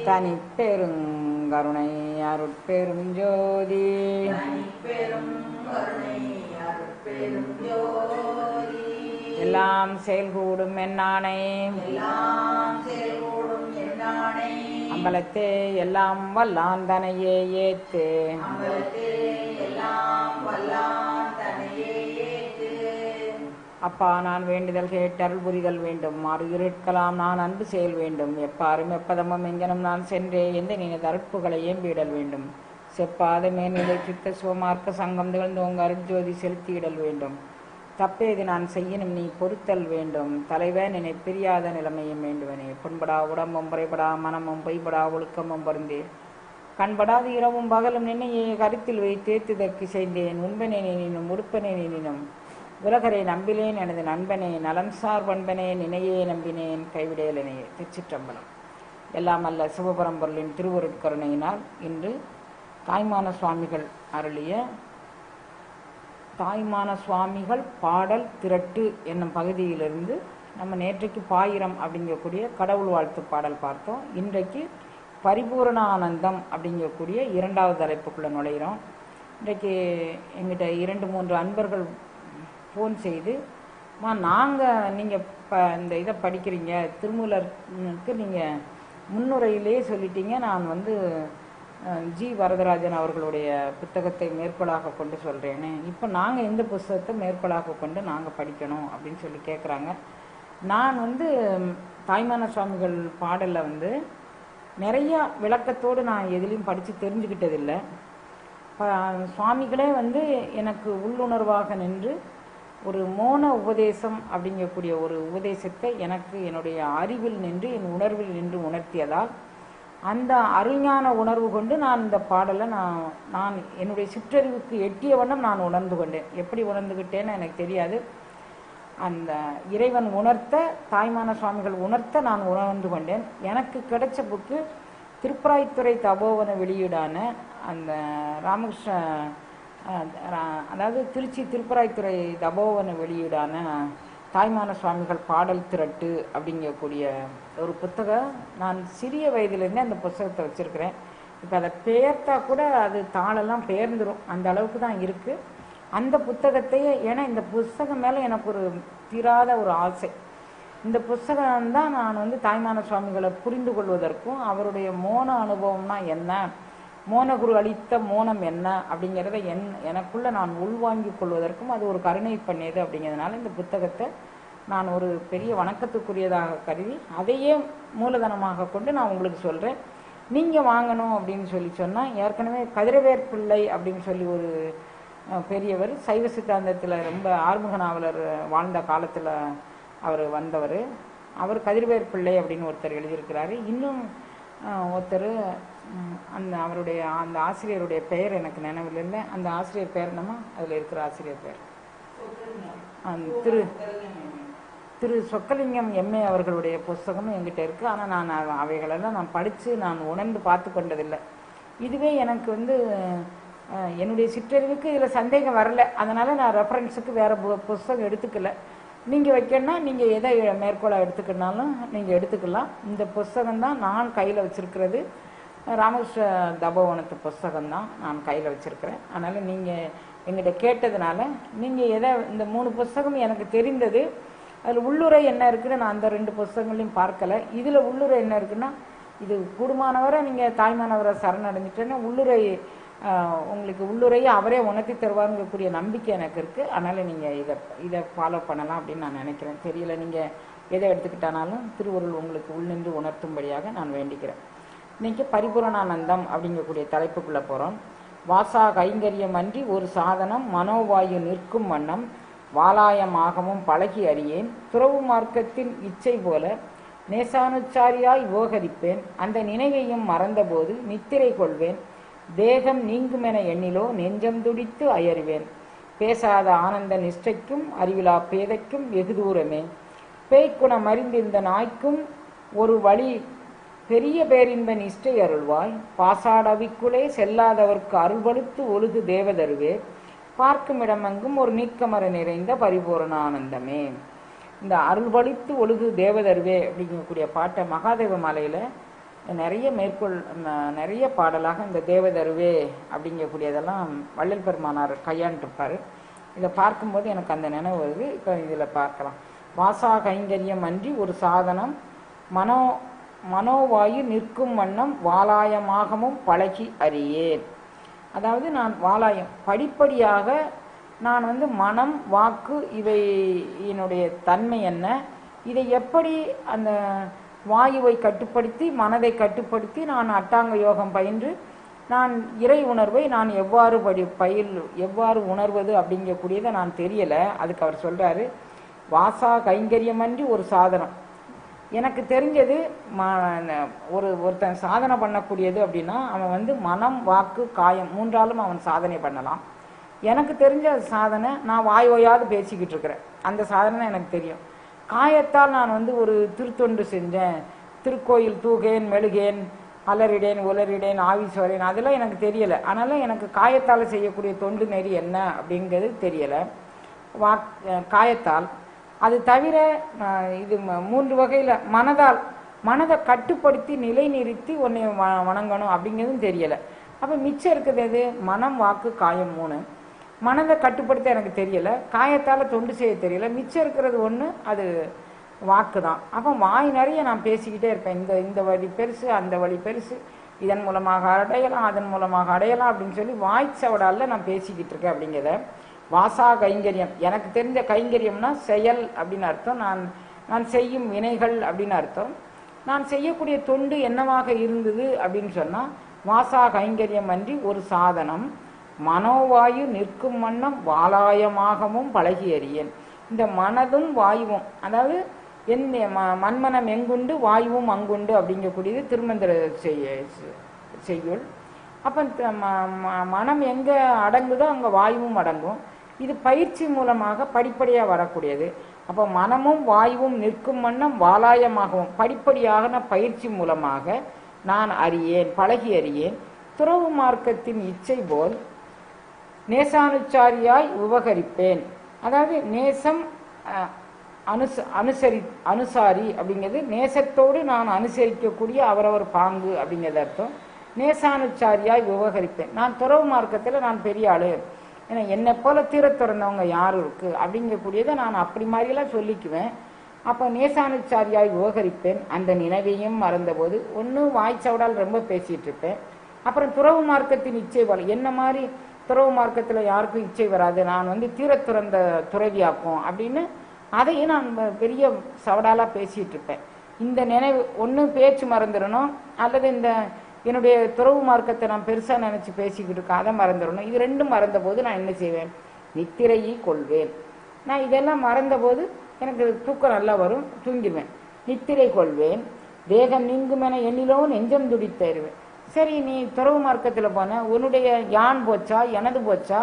தனிப்பெருங்கருணை அருட்பெரும் ஜோதி எல்லாம் செயல்கூடும் என்னானை அம்பலத்தே எல்லாம் வல்லான் தனையே ஏத்து அப்பா நான் வேண்டுதல் கேட்டருள் புரிதல் வேண்டும் மாறு இருட்கலாம் நான் அன்பு செயல் வேண்டும் எப்பாரும் எப்பதமும் எங்கனும் நான் சென்றே எந்த நினைத அருட்புகளை ஏம்பிடல் வேண்டும் செப்பாத மேல்நிலை சித்த சிவமார்க்க சங்கம் திகழ்ந்தோங்க அருட்ஜோதி செலுத்தியிடல் வேண்டும் தப்பேது நான் செய்யணும் நீ பொறுத்தல் வேண்டும் தலைவன் என்னை பிரியாத நிலைமையும் வேண்டுவனே புண்படா உடம்பும் புறைபடா மனமும் பொய்படா ஒழுக்கமும் பொருந்தே கண்படாது இரவும் பகலும் நின்னையே கருத்தில் வைத்தேத்துதற்கு செய்தேன் உண்பனே நினும் உடுப்பனே நினும் உலகரை நம்பிலேன் எனது நண்பனே நலன்சார் பண்பனே நினையே நம்பினேன் கைவிடேலனையே. திருச்சிற்றம்பலம். எல்லாம் அல்ல சிவபரம்பொருளின் திருவருட்கருணையினால் இன்று தாய்மான சுவாமிகள் அருளிய தாய்மான சுவாமிகள் பாடல் திரட்டு என்னும் பகுதியிலிருந்து நம்ம நேற்றைக்கு பாயிரம் அப்படிங்கக்கூடிய கடவுள் வாழ்த்து பாடல் பார்த்தோம். இன்றைக்கு பரிபூரணானந்தம் அப்படிங்கக்கூடிய இரண்டாவது தலைப்புக்குள்ளே நுழைகிறோம். இன்றைக்கு எங்கிட்ட 2-3 அன்பர்கள் ஃபோன் செய்து நாங்கள் நீங்கள் இந்த இதை படிக்கிறீங்க திருமூலருக்கு நீங்கள் முன்னுரையிலே சொல்லிட்டீங்க, நான் ஜி வரதராஜன் அவர்களுடைய புத்தகத்தை மேற்கோளாக கொண்டு சொல்கிறேன்னு, இப்போ நாங்கள் எந்த புத்தகத்தை மேற்கோளாக கொண்டு நாங்கள் படிக்கணும் அப்படின்னு சொல்லி கேட்குறாங்க. நான் தாய்மான சுவாமிகள் பாடலில் நிறையா விளக்கத்தோடு நான் எதுலேயும் படித்து தெரிஞ்சுக்கிட்டதில்லை. சுவாமிகளே எனக்கு உள்ளுணர்வாக நின்று ஒரு மோன உபதேசம் அப்படிங்கக்கூடிய ஒரு உபதேசத்தை எனக்கு என்னுடைய அறிவில் நின்று என் உணர்வில் நின்று உணர்த்தியதால் அந்த அருஞான உணர்வு கொண்டு நான் இந்த பாடலை நான் என்னுடைய சிற்றறிவுக்கு எட்டிய வண்ணம் நான் உணர்ந்து கொண்டேன். எப்படி உணர்ந்துக்கிட்டேன்னு எனக்கு தெரியாது. அந்த இறைவன் உணர்த்த தாய்மான சுவாமிகள் உணர்த்த நான் உணர்ந்து கொண்டேன். எனக்கு கிடைச்ச புக்கு திருப்பராய்த்துறை தபோவன வெளியீடான அந்த ராமகிருஷ்ண அதாவது திருச்சி திருப்பராய்த்துறை தபோவன வெளியீடான தாய்மான சுவாமிகள் பாடல் திரட்டு அப்படிங்கக்கூடிய ஒரு புத்தகம். நான் சிறிய வயதிலேருந்தே அந்த புத்தகத்தை வச்சுருக்கிறேன். இப்போ அதை பெயர்த்தா கூட அது தாளெல்லாம் பெயர்ந்துடும், அந்த அளவுக்கு தான் இருக்குது அந்த புத்தகத்தையே. ஏன்னா இந்த புஸ்தகம் மேலே எனக்கு ஒரு தீராத ஒரு ஆசை. இந்த புஸ்தகம்தான் நான் தாய்மான சுவாமிகளை புரிந்து கொள்வதற்கும் அவருடைய மோன அனுபவம்னா என்ன, மோனகுரு அளித்த மோனம் என்ன அப்படிங்கிறத எனக்குள்ளே நான் உள்வாங்கிக் கொள்வதற்கும் அது ஒரு கருணை பண்ணியது. அப்படிங்கிறதுனால இந்த புத்தகத்தை நான் ஒரு பெரிய வணக்கத்துக்குரியதாக கருதி அதையே மூலதனமாக கொண்டு நான் உங்களுக்கு சொல்கிறேன். நீங்கள் வாங்கணும் அப்படின்னு சொன்னால், ஏற்கனவே கதிரவேர் பிள்ளை அப்படின்னு சொல்லி ஒரு பெரியவர் சைவ சித்தாந்தத்தில் ரொம்ப ஆறுமுக நாவலர் வாழ்ந்த காலத்தில் அவர் வந்தவர். அவர் கதிரவேர் பிள்ளை அப்படின்னு ஒருத்தர் எழுதியிருக்கிறாரு. இன்னும் ஒருத்தர் அவருடைய அந்த ஆசிரியருடைய பெயர் எனக்கு நினைவில் இல்லை. அந்த ஆசிரியர் பெயர் என்னமா அதில் இருக்கிற ஆசிரியர் பெயர் திரு சொக்கலிங்கம் எம்ஏ அவர்களுடைய புஸ்தகமும் என்கிட்ட இருக்குது. ஆனால் நான் அவைகளெல்லாம் நான் படித்து நான் உணர்ந்து பார்த்து கொண்டதில்லை. இதுவே எனக்கு என்னுடைய சிற்றறிவுக்கு இதில் சந்தேகம் வரலை. அதனால் நான் ரெஃபரன்ஸுக்கு வேறு புஸ்தகம் எடுத்துக்கல. நீங்கள் வைக்கணும்னா நீங்கள் எதை மேற்கோளாக எடுத்துக்கினாலும் நீங்கள் எடுத்துக்கலாம். இந்த புஸ்தகம்தான் நான் கையில் வச்சுருக்கிறது. ராமகிருஷ்ண தபோவனத்து புஸ்தகம்தான் நான் கையில் வச்சுருக்கிறேன். அதனால் நீங்கள் எங்கிட்ட கேட்டதுனால நீங்கள் எதை இந்த 3 புஸ்தகம் எனக்கு தெரிந்தது. அதில் உள்ளுரை என்ன இருக்குன்னு நான் அந்த 2 புஸ்தகங்களையும் பார்க்கலை. இதில் உள்ளுரை என்ன இருக்குன்னா, இது கூடுமானவரை நீங்கள் தாய்மானவரை சரணடைஞ்சிட்டேன்னா உள்ளுரை உங்களுக்கு உள்ளுரையை அவரே உணர்த்தி தருவாங்கக்கூடிய நம்பிக்கை எனக்கு இருக்குது. அதனால் நீங்கள் இதை ஃபாலோ பண்ணலாம் அப்படின்னு நான் நினைக்கிறேன். தெரியல, நீங்கள் எதை எடுத்துக்கிட்டானாலும் திருவருள் உங்களுக்கு உள்நின்று உணர்த்தும்படியாக நான் வேண்டிக்கிறேன். இன்றைக்கி பரிபூரணானந்தம் அப்படிங்கக்கூடிய தலைப்புக்குள்ளே போகிறோம். வாசா கைங்கரியம் அன்றி ஒரு சாதனம் மனோவாயு நிற்கும் வண்ணம் வாலாயமாகவும் பழகி அறியேன் துறவு மார்க்கத்தின் இச்சை போல நேசானுச்சாரியாய் யோகரிப்பேன் அந்த நினைவையும் மறந்தபோது நித்திரை கொள்வேன் தேகம் நீங்குமென எண்ணிலோ நெஞ்சம் துடித்து அயறுவேன் பேசாத ஆனந்த நிஷ்டைக்கும் அறிவிலா பேதைக்கும் வெகு தூரமே பேய்க்குணம் அறிந்திருந்த நாய்க்கும் ஒரு வழி பெரிய பேரின்ப நிஷ்டை அருள்வாய் பாசாடவிக்குள்ளே செல்லாதவர்க்கு அருள்படுத்து ஒழுகு தேவதருவே பார்க்கும் இடமெங்கும் ஒரு நீக்கமர நிறைந்த பரிபூரண ஆனந்தமே. இந்த அருள்பளித்து ஒழுகு தேவதருவே அப்படிங்கக்கூடிய பாட்டை மகாதேவ மாலையில் நிறைய மேற்கோள் நிறைய பாடலாக இந்த தேவதருவே அப்படிங்கக்கூடியதெல்லாம் வள்ளல் பெருமானார் கையாண்டுருப்பார். இதை பார்க்கும்போது எனக்கு அந்த நினைவு வருது. இப்போ இதில் பார்க்கலாம். வாசா கைங்கரியம் அன்றி ஒரு சாதனம் மனோவாயு நிற்கும் வண்ணம் வாலாயமாகவும் பழகி அறியேன். அதாவது நான் வாலாயம் படிப்படியாக நான் மனம் வாக்கு இவை என்னுடைய தன்மை என்ன, இதை எப்படி அந்த வாயுவை கட்டுப்படுத்தி மனதை கட்டுப்படுத்தி நான் அட்டாங்க யோகம் பயின்று நான் இறை உணர்வை நான் எவ்வாறு உணர்வது அப்படிங்கக்கூடியதை நான் தெரியலை. அதுக்கு அவர் சொல்கிறாரு, வாசா கைங்கரியமன்றி ஒரு சாதனம். எனக்கு தெரிஞ்சது ஒருத்தன் சாதனை பண்ணக்கூடியது அப்படின்னா அவன் மனம் வாக்கு காயம் மூன்றாலும் அவன் சாதனை பண்ணலாம். எனக்கு தெரிஞ்ச சாதனை நான் வாயோயாது பேசிக்கிட்டு இருக்கிறேன், அந்த சாதனை எனக்கு தெரியும். காயத்தால் நான் ஒரு திருத்தொண்டு செஞ்சேன், திருக்கோயில் தூகேன் மெழுகேன் அலறிடேன் உலரிடேன் ஆவிஸ்வரேன், அதெல்லாம் எனக்கு தெரியலை. அதனால எனக்கு காயத்தால் செய்யக்கூடிய தொண்டு நெறி என்ன அப்படிங்கிறது தெரியலை. காயத்தால் அது தவிர இது 3 வகையில் மனதை கட்டுப்படுத்தி நிலை நிறுத்தி உன்னை வணங்கணும் அப்படிங்கிறதும் தெரியலை. அப்போ மிச்சம் இருக்குது எது? மனம் வாக்கு காயம் 3. மனதை கட்டுப்படுத்த எனக்கு தெரியலை, காயத்தால் தொண்டு செய்ய தெரியலை. மிச்சம் இருக்கிறது ஒன்று, அது வாக்கு தான். அப்போ வாய் நிறைய நான் பேசிக்கிட்டே இருப்பேன். இந்த வழி பெருசு, அந்த வழி பெருசு, இதன் மூலமாக அடையலாம் அதன் மூலமாக அடையலாம் அப்படின்னு சொல்லி வாய்ச்சவடால நான் பேசிக்கிட்டு இருக்கேன் அப்படிங்கிறத வாசா கைங்கரியம். எனக்கு தெரிஞ்ச கைங்கரியம்னா செயல் அப்படின்னு அர்த்தம். நான் செய்யும் வினைகள் அப்படின்னு அர்த்தம். நான் செய்யக்கூடிய தொண்டு என்னவாக இருந்தது அப்படின்னு சொன்னால் வாசா கைங்கரியம் அன்றி ஒரு சாதனம் மனோவாயு நிற்கும் வண்ணம் வாலாயமாகவும் பழகி அறியேன். இந்த மனதும் வாயுவும், அதாவது மண்மனம் எங்குண்டு வாயுவும் அங்குண்டு அப்படிங்கக்கூடியது திருமந்திர செய்யுள். அப்போ மனம் எங்கே அடங்குதோ அங்கே வாயுவும் அடங்கும். இது பயிற்சி மூலமாக படிப்படியாக வரக்கூடியது. அப்போ மனமும் வாயுவும் நிற்கும் வண்ணம் வாலாயமாகவும் படிப்படியாக பயிற்சி மூலமாக நான் அறியேன், பழகி அறியேன். துறவு மார்க்கத்தின் இச்சை போல் நேசானுச்சாரியாய் உபகரிப்பேன். அதாவது நேசம் அனுசாரி அப்படிங்கிறது நேசத்தோடு நான் அனுசரிக்கக்கூடிய அவரவர் பாங்கு அப்படிங்கிறது அர்த்தம். நேசானுச்சாரியாய் உபகரிப்பேன். நான் துறவு மார்க்கத்தில் நான் பெரிய ஆளு, ஏன்னா என்னை போல தீர திறந்தவங்க யாரும் இருக்கு அப்படிங்கக்கூடியதை நான் அப்படி மாதிரிலாம் சொல்லிக்குவேன். அப்போ நேசானுச்சாரியாய் உபகரிப்பேன். அந்த நினைவையும் மறந்தபோது ஒன்று வாய்ச்சவடால் ரொம்ப பேசிகிட்டு இருப்பேன். அப்புறம் துறவு மார்க்கத்தின் இச்சை போல என்ன மாதிரி துறவு மார்க்கத்தில் யாருக்கும் இச்சை வராது, நான் தீர துறந்த துறவியாக்கும் அப்படின்னு அதையும் நான் பெரிய சவடாலாக பேசிகிட்டு இருப்பேன். இந்த நினைவு ஒன்று பேச்சு மறந்துடணும், அல்லது என்னுடைய துறவு மார்க்கத்தை நான் பெருசாக நினச்சி பேசிக்கிட்டு இருக்கேன், அதை மறந்துடணும். இது ரெண்டும் மறந்தபோது நான் என்ன செய்வேன்? நித்திரையை கொள்வேன். நான் இதெல்லாம் மறந்தபோது எனக்கு தூக்கம் நல்லா வரும், தூங்கிடுவேன். நித்திரை கொள்வேன். தேகம் நீங்குமென எண்ணிலோ நெஞ்சம் துடித்தருவேன். சரி, நீ துறவு மார்க்கத்தில் போன உன்னுடைய யான் போச்சா எனது போச்சா,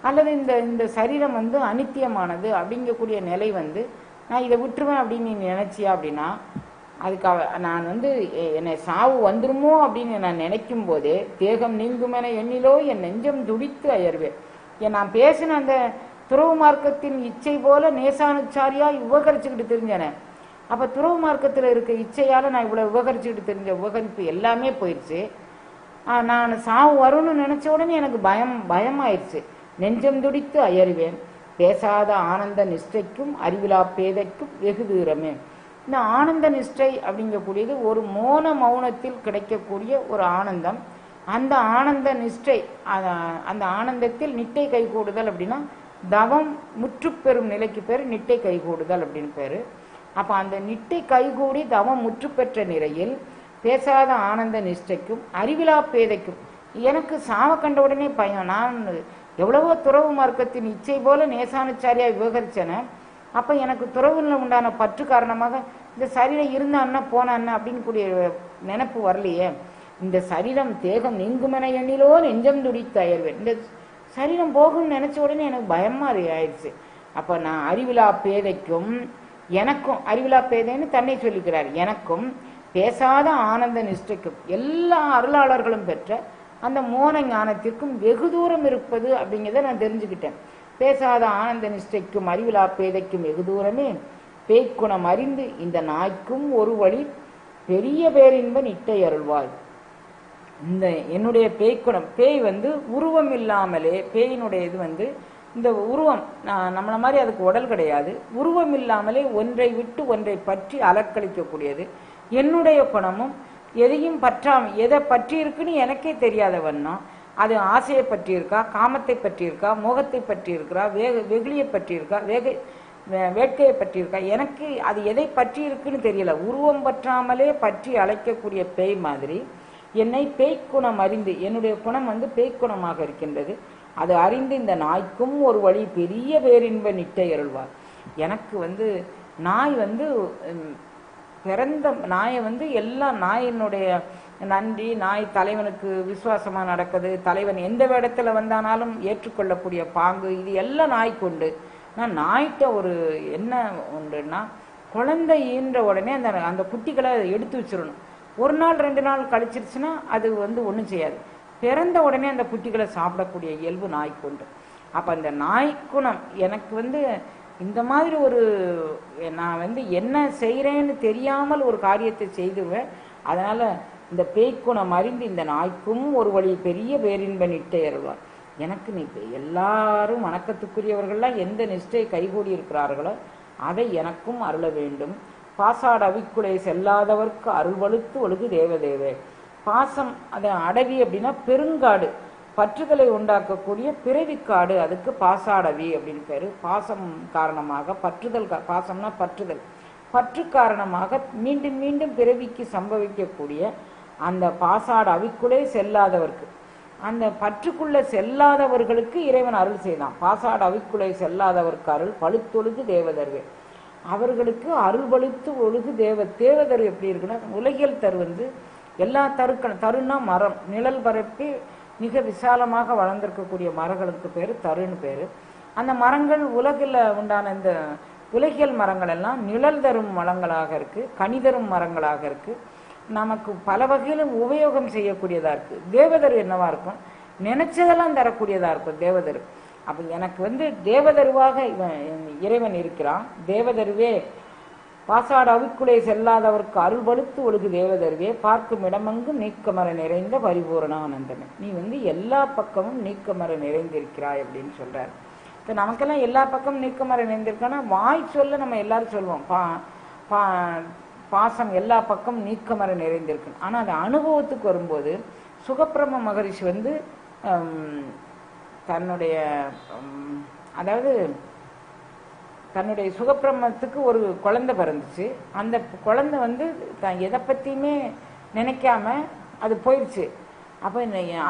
அல்லது இந்த சரீரம் அனித்தியமானது அப்படிங்கக்கூடிய நிலை நான் இதை விட்டுருவேன் அப்படின்னு நீ நினைச்சியா அப்படின்னா அதுக்காக நான் என்னை சாவு வந்துருமோ அப்படின்னு நான் நினைக்கும் போதே தேகம் நீங்குமென எண்ணிலோ என் நெஞ்சம் துடித்து அயர்வேன். நான் பேசின அந்த துறவு மார்க்கத்தின் இச்சை போல நேசானுச்சாரியா உபகரிச்சுக்கிட்டு தெரிஞ்சேனே. அப்போ துறவு மார்க்கத்தில் இருக்க இச்சையால் நான் இவ்வளோ உபகரிச்சுக்கிட்டு தெரிஞ்ச உபகரிப்பு எல்லாமே போயிடுச்சு. நான் சாவு வரும்னு நினச்ச உடனே எனக்கு பயமாயிடுச்சு. நெஞ்சம் துடித்து அயர்வேன். பேசாத ஆனந்த நிஷ்டைக்கும் அறிவிலா பேதைக்கும் வெகு தூரமே. இந்த ஆனந்த நிஷ்டை அப்படிங்கக்கூடியது ஒரு மௌனத்தில் கிடைக்கக்கூடிய ஒரு ஆனந்தம். அந்த ஆனந்த நிஷ்டை, அந்த ஆனந்தத்தில் நிட்டை கைகூடுதல் அப்படின்னா தவம் முற்று பெறும் நிலைக்கு பேர் நிட்டை கைகூடுதல் அப்படின்னு பேர். அப்போ அந்த நிட்டை கைகூடி தவம் முற்று பெற்ற நிலையில் பேசாத ஆனந்த நிஷ்டைக்கும் அறிவிலா பேதைக்கும் எனக்கு சாவ கண்ட உடனே பயம். நான் எவ்வளவோ துறவு மார்க்கத்தின் இச்சை போல நேசானுச்சாரியா விவகரிச்சேன. அப்போ எனக்கு துறவுல உண்டான பற்று காரணமாக இந்த சரீரம் இருந்தான்னா போனான்னா அப்படின்னு கூடிய நினைப்பு வரலையே. இந்த சரீரம் தேகம் நீங்குமென எண்ணிலோ நெஞ்சம் துடித்து அயர்வேன். இந்த சரீரம் போகும்னு நினைச்ச உடனே எனக்கு பயமா ஆயிடுச்சு. அப்போ நான் அறிவிலா பேதைக்கும் எனக்கும், அறிவிலா பேதைன்னு தன்னை சொல்லிக்கிறார், எனக்கும் பேசாத ஆனந்த நிஷ்டைக்கும் எல்லா அருளாளர்களும் பெற்ற அந்த மோன ஞானத்திற்கும் வெகு தூரம் இருப்பது அப்படிங்கிறத நான் தெரிஞ்சுக்கிட்டேன். பேசாத ஆனந்த நிஷ்டைக்கும் அறிவிலா பேதைக்கும் வெகு தூரமே பேய்க்குணம் அறிந்து இந்த நாய்க்கும் ஒரு வழி பெரிய பேரின்ப நிட்டை அருள்வாய். இந்த என்னுடைய பேய்க்குணம், பேய் வந்து உருவம் இல்லாமலே, பேயினுடைய இது இந்த உருவம் நம்மளை மாதிரி அதுக்கு உடல் கிடையாது, உருவம் இல்லாமலே ஒன்றை விட்டு ஒன்றை பற்றி அலக்களிக்கக்கூடியது. என்னுடைய குணமும் எதையும் பற்றாம, எதை பற்றி இருக்குன்னு எனக்கே தெரியாத வண்ணம், அது ஆசையை பற்றி இருக்கா, காமத்தை பற்றி இருக்கா, மோகத்தை பற்றி இருக்கிறா, வெகுளியை பற்றி இருக்கா, வேட்கையை பற்றி இருக்கா, எனக்கு அது எதை பற்றி இருக்குன்னு தெரியல. உருவம் பற்றாமலே பற்றி அழைக்கக்கூடிய பேய் மாதிரி என்னை பேய்க்குணம் அறிந்து, என்னுடைய குணம் பேய்க்குணமாக இருக்கின்றது, அது அறிந்து இந்த நாய்க்கும் ஒரு வழி பெரிய பேரின்ப நிட்டை அருள்வார். எனக்கு நாய் பிறந்த நாயை எல்லாம் நாயினுடைய நன்றி, நாய் தலைவனுக்கு விசுவாசமா நடக்குது, தலைவன் எந்த இடத்துல வந்தானாலும் ஏற்றுக்கொள்ளக்கூடிய பாங்கு, இது எல்லாம் நாய்க்கு உண்டு. நான் நாய்கிட்ட ஒரு என்ன உண்டுன்னா, குழந்தை ஈன்ற உடனே அந்த குட்டிகளை எடுத்து வச்சிடணும். ஒரு நாள் 2 நாள் கழிச்சிருச்சுன்னா அது ஒன்றும் செய்யாது. பிறந்த உடனே அந்த குட்டிகளை சாப்பிடக்கூடிய இயல்பு நாய்க்கு உண்டு. அப்போ அந்த நாய்க்குணம் எனக்கு இந்த மாதிரி ஒரு, நான் என்ன செய்கிறேன்னு தெரியாமல் ஒரு காரியத்தை செய்துவேன். அதனால் இந்த பேய்க்குணம் அறிந்து இந்த நாய்க்கும் ஒரு வழி பெரிய பேரின்ப நிட்டை அருள்வார். எனக்கு நீ எல்லாரும் வணக்கத்துக்குரியவர்கள்லாம் எந்த நிஷ்டை கைகூடி இருக்கிறார்களோ அதை எனக்கும் அருள வேண்டும். பாசாட அவிக்குலை செல்லாதவர்க்கு அருள்வழுத்து ஒழுகு தேவதேவே. பாசம், அதை அடவி அப்படின்னா பெருங்காடு, பற்றுதலை உண்டாக்கக்கூடிய பிறவிக்காடு, அதுக்கு பாசாடவி அப்படின்னு பேரு. பாசம் காரணமாக பற்றுதல், பாசம்னா பற்றுதல், பற்று காரணமாக மீண்டும் மீண்டும் பிறவிக்கு சம்பவிக்கக்கூடிய அந்த பாசாட அவிக்குள்ளே செல்லாதவர்க்கு, அந்த பற்றுக்குள்ள செல்லாதவர்களுக்கு இறைவன் அருள் செய்தான். பாசாட அவிக்குள்ளே செல்லாதவர்க்கு அருள் பழுத்தொழுகு தேவதர்வே. அவர்களுக்கு அருள் பழுத்து ஒழுகு தேவதர் எப்படி இருக்குன்னா, உலகியல் தரு எல்லா தருன்னா மரம், நிழல் பரப்பி மிக விசாலமாக வளர்ந்திருக்கக்கூடிய மரங்களுக்கு பேர் தருன்னு பேர். அந்த மரங்கள் உலகில் உண்டான இந்த உலகியல் மரங்கள் எல்லாம் நிழல் தரும் மரங்களாக இருக்கு, கனி தரும் மரங்களாக இருக்கு, நமக்கு பல வகையிலும் உபயோகம் செய்யக்கூடியதா இருக்கு. தேவதர் என்னவா இருக்கும், நினைச்சதெல்லாம் தரக்கூடியதா இருக்கும் தேவதர். அப்ப எனக்கு தேவதருவாக இறைவன் இருக்கிறான். தேவதருவே பாசாட அவிக்குலை செல்லாதவர்க்கு அருள் பழுத்து ஒழுகு தேவதருவே, பார்க்கும் இடமெங்கும் நீக்கமர நிறைந்த பரிபூரண ஆனந்தமே. நீ எல்லா பக்கமும் நீக்கமர நிறைந்திருக்கிறாய் அப்படின்னு சொல்றாரு. இப்போ நமக்கெல்லாம் எல்லா பக்கமும் நீக்கமர நிறைந்திருக்கானா, வாய் சொல்ல நம்ம எல்லாரும் சொல்லுவோம் பாசம் எல்லா பக்கம் நீக்கமர நிறைந்திருக்கு. ஆனால் அது அனுபவத்துக்கு வரும்போது சுகப்பிரம மகரிஷி தன்னுடைய அதாவது தன்னுடைய சுகப்பிரமத்துக்கு ஒரு குழந்தை பிறந்துச்சு. அந்த குழந்தை எதை பற்றியுமே நினைக்காம அது போயிடுச்சு. அப்போ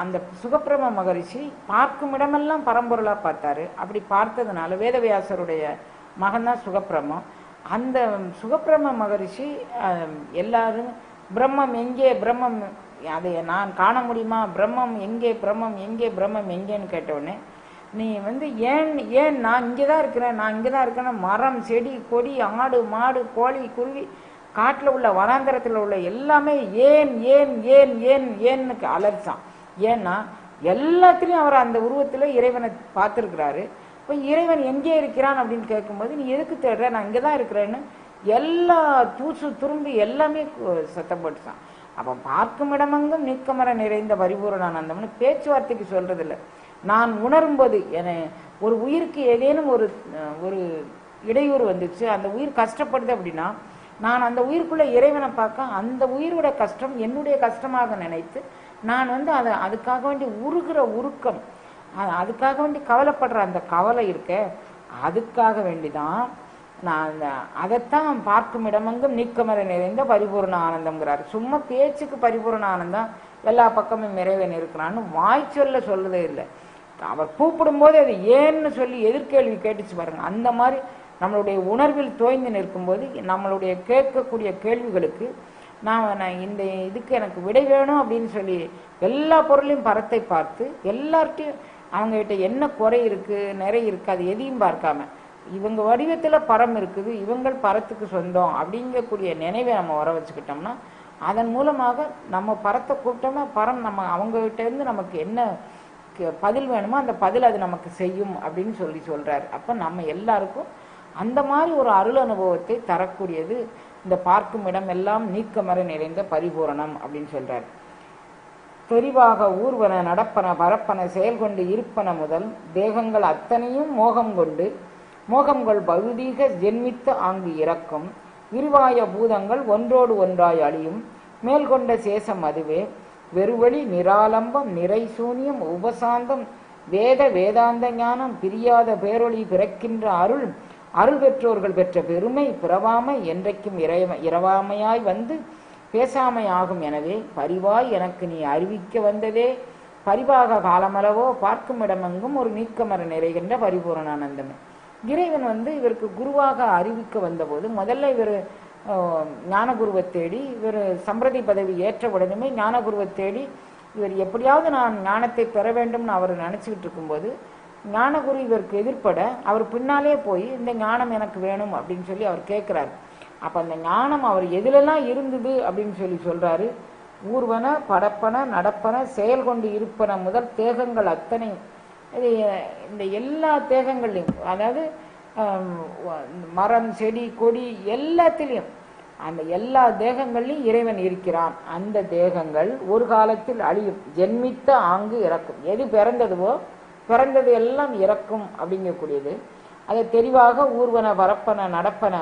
அந்த சுகப்பிரம மகரிஷி பார்க்கும் இடமெல்லாம் பரம்பொருளாக பார்த்தாரு. அப்படி பார்த்ததுனால வேதவியாசருடைய மகன்தான் சுகப்பிரமம். அந்த சுகப்பிரம மகரிஷி எல்லாரும் பிரம்மம் எங்கே, பிரம்மம் அதை நான் காண முடியுமா, பிரம்மம் எங்கே, பிரம்மம் எங்கே, பிரம்மம் எங்கேன்னு கேட்டவுடனே, நீ ஏன் நான் இங்கே தான் இருக்கிறேன், நான் இங்கே தான் இருக்கேன்னா, மரம் செடி கொடி ஆடு மாடு கோழி குருவி காட்டில் உள்ள வனாந்தரத்தில் உள்ள எல்லாமே ஏன் ஏன் ஏன் ஏன் ஏன்னு அலர்ச்சான். ஏன்னா எல்லாத்துலேயும் அவர் அந்த உருவத்தில் இறைவனை பார்த்துருக்கிறாரு. இப்போ இறைவன் எங்கே இருக்கிறான் அப்படின்னு கேட்கும்போது, நீ எதுக்கு தேடுற, நான் இங்கே தான் இருக்கிறேன்னு எல்லா தூசு துரும்பி எல்லாமே சத்தம் போட்டுச்சான். அப்போ பார்க்கும் இடமெங்கும் நீக்கமர நிறைந்த பரிபூரணானந்தம்னு பேச்சுவார்த்தைக்கு சொல்றதில்லை. நான் உணரும்போது ஒரு உயிருக்கு ஏதேனும் ஒரு இடையூறு வந்துச்சு, அந்த உயிர் கஷ்டப்படுது அப்படின்னா, நான் அந்த உயிருக்குள்ள இறைவனை பார்க்க அந்த உயிரோட கஷ்டம் என்னுடைய கஷ்டமாக நினைத்து நான் அதுக்காக வேண்டி உருகிற உருக்கம், அதுக்காக வேண்டி கவலைப்படுற அந்த கவலை இருக்க, அதுக்காக வேண்டிதான் நான் அதைத்தான் பார்க்கும் இடமெங்கும் நீக்கமர நிறைந்த பரிபூர்ண ஆனந்தம்ங்கிறாரு. சும்மா பேச்சுக்கு பரிபூர்ண ஆனந்தம் எல்லா பக்கமும் இறைவன் இருக்கிறான்னு வாய் சொல்றதே இல்லை. அவர் கூப்பிடும் போது அது ஏன்னு சொல்லி எதிர்கேள்வி கேட்டுச்சு பாருங்க. அந்த மாதிரி நம்மளுடைய உணர்வில் தோய்ந்து நிற்கும்போது நம்மளுடைய கேட்கக்கூடிய கேள்விகளுக்கு நான் இந்த இதுக்கு எனக்கு விடை வேணும் அப்படின்னு சொல்லி எல்லா பொருளையும் பரத்தை பார்த்து எல்லார்ட்டையும் அவங்ககிட்ட என்ன குறை இருக்கு நிறை இருக்கு அது எதையும் பார்க்காம, இவங்க வடிவத்தில் பரம் இருக்குது, இவங்கள் பரத்துக்கு சொந்தம் அப்படிங்கக்கூடிய நினைவை நம்ம வர வச்சுக்கிட்டோம்னா, அதன் மூலமாக நம்ம பரத்தை கூப்பிட்டோம்னா பரம் நம்ம அவங்ககிட்ட இருந்து நமக்கு என்ன பதில் வேணுமோ அந்த பதில் அது நமக்கு செய்யும் அப்படின்னு சொல்றாரு. அப்போ நம்ம எல்லாருக்கும் அந்த மாதிரி ஒரு அருள் அனுபவத்தை தரக்கூடியது இந்த பார்க்கும் இடம் எல்லாம் நீக்கமர நிறைந்த பரிபூரணம் அப்படின்னு சொல்றார். தெரிவாக ஊர்வன நடப்பன பரப்பன செயல் கொண்டு இருப்பன முதல் தேகங்கள் அத்தனையும் மோகம் கொள் பௌதீக ஜென்மித்த ஆங்கு இறக்கும் விரிவாய பூதங்கள் ஒன்றோடு ஒன்றாய் அழியும் மேல் கொண்ட சேஷம் அதுவே வெறுவழி நிராலம்பம் நிறை சூனியம் உபசாந்தம் வேதாந்த ஞானம் பிரியாத பேரொளி பிறக்கின்ற அருள் பெற்றோர்கள் பெற்ற பெருமை பிறவாமை என்றைக்கும் இரவாமையாய் வந்து பேசாமை ஆகும். எனவே பரிவாய் எனக்கு நீ அறிவிக்க வந்ததே பரிவாக காலமளவோ பார்க்கும் இடமெங்கும் ஒரு நீக்கமர நிறைகின்ற பரிபூரணானந்தமே. இறைவன் இவருக்கு குருவாக அறிவிக்க வந்தபோது முதல்ல இவர் ஞானகுருவை தேடி, இவர் சம்பிரதி பதவி ஏற்ற உடனே ஞானகுருவை தேடி இவர் எப்படியாவது நான் ஞானத்தை பெற வேண்டும்னு அவர் நினச்சிக்கிட்டு இருக்கும்போது ஞானகுரு இவருக்கு எதிர்ப்பட அவர் பின்னாலே போய் இந்த ஞானம் எனக்கு வேணும் அப்படின்னு சொல்லி அவர் கேட்குறாரு. அப்போ அந்த ஞானம் அவர் எதிலெல்லாம் இருந்தது அப்படின்னு சொல்றாரு. ஊர்வன படப்பன நடப்பன செயல் கொண்டு இருப்பன முதல் தேகங்கள் அத்தனை, இந்த எல்லா தேகங்கள்லையும், அதாவது மரம் செடி கொடி எல்லாத்திலையும் அந்த எல்லா தேகங்கள்லையும் இறைவன் இருக்கிறான். அந்த தேகங்கள் ஒரு காலத்தில் அழியும், ஜென்மித்த ஆங்கு இறக்கும். எது பிறந்தது எல்லாம் இறக்கும் அப்படிங்கக்கூடியது. அதை தெரிவாக ஊர்வன பரப்பன நடப்பன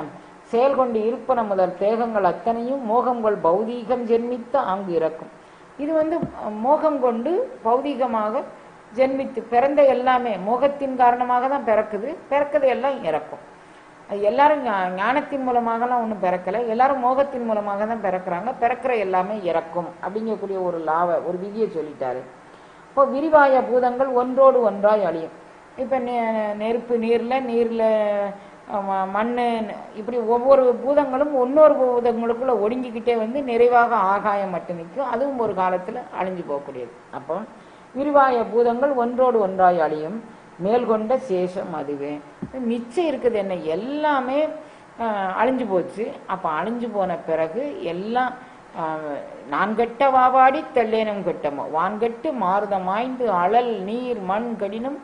செயல் கொண்டு இருப்பன முதல் தேகங்கள் அத்தனையும் மோகங்கள் பௌதீகம் ஜென்மித்த ஆங்கு இறக்கும். இது மோகம் கொண்டு பௌதீகமாக ஜென்மித்து பிறந்த எல்லாமே மோகத்தின் காரணமாக தான் பிறக்குது எல்லாம் இறக்கும். அது எல்லாரும் ஞானத்தின் மூலமாகலாம் ஒன்றும் பிறக்கலை, எல்லாரும் மோகத்தின் மூலமாக தான் பிறக்கிறாங்க. பிறக்கிற எல்லாமே இறக்கும் அப்படிங்கக்கூடிய ஒரு விதியை சொல்லிட்டாரு. இப்போ விரிவாய பூதங்கள் ஒன்றோடு ஒன்றாய் அழியும். இப்போ நெருப்பு நீரில் மண், இப்படி ஒவ்வொரு பூதங்களும் இன்னொரு பூதங்களுக்குள்ள ஒடுங்கிக்கிட்டே நிறைவாக ஆகாயம் மட்டும் நிற்கும். அதுவும் ஒரு காலத்தில் அழிஞ்சு போகக்கூடியது. அப்போ விரிவாய பூதங்கள் ஒன்றோடு ஒன்றாய் அழியும் மேல் கொண்ட சேஷம் அதுவே. மிச்சம் இருக்குது என்ன, எல்லாமே அழிஞ்சு போச்சு. அப்போ அழிஞ்சு போன பிறகு எல்லாம் நான் கெட்ட வாவாடி தெல்லேனும் கெட்டமோ வான்கட்டு மாறுதமாய்ந்து அழல் நீர் மண் கடினும்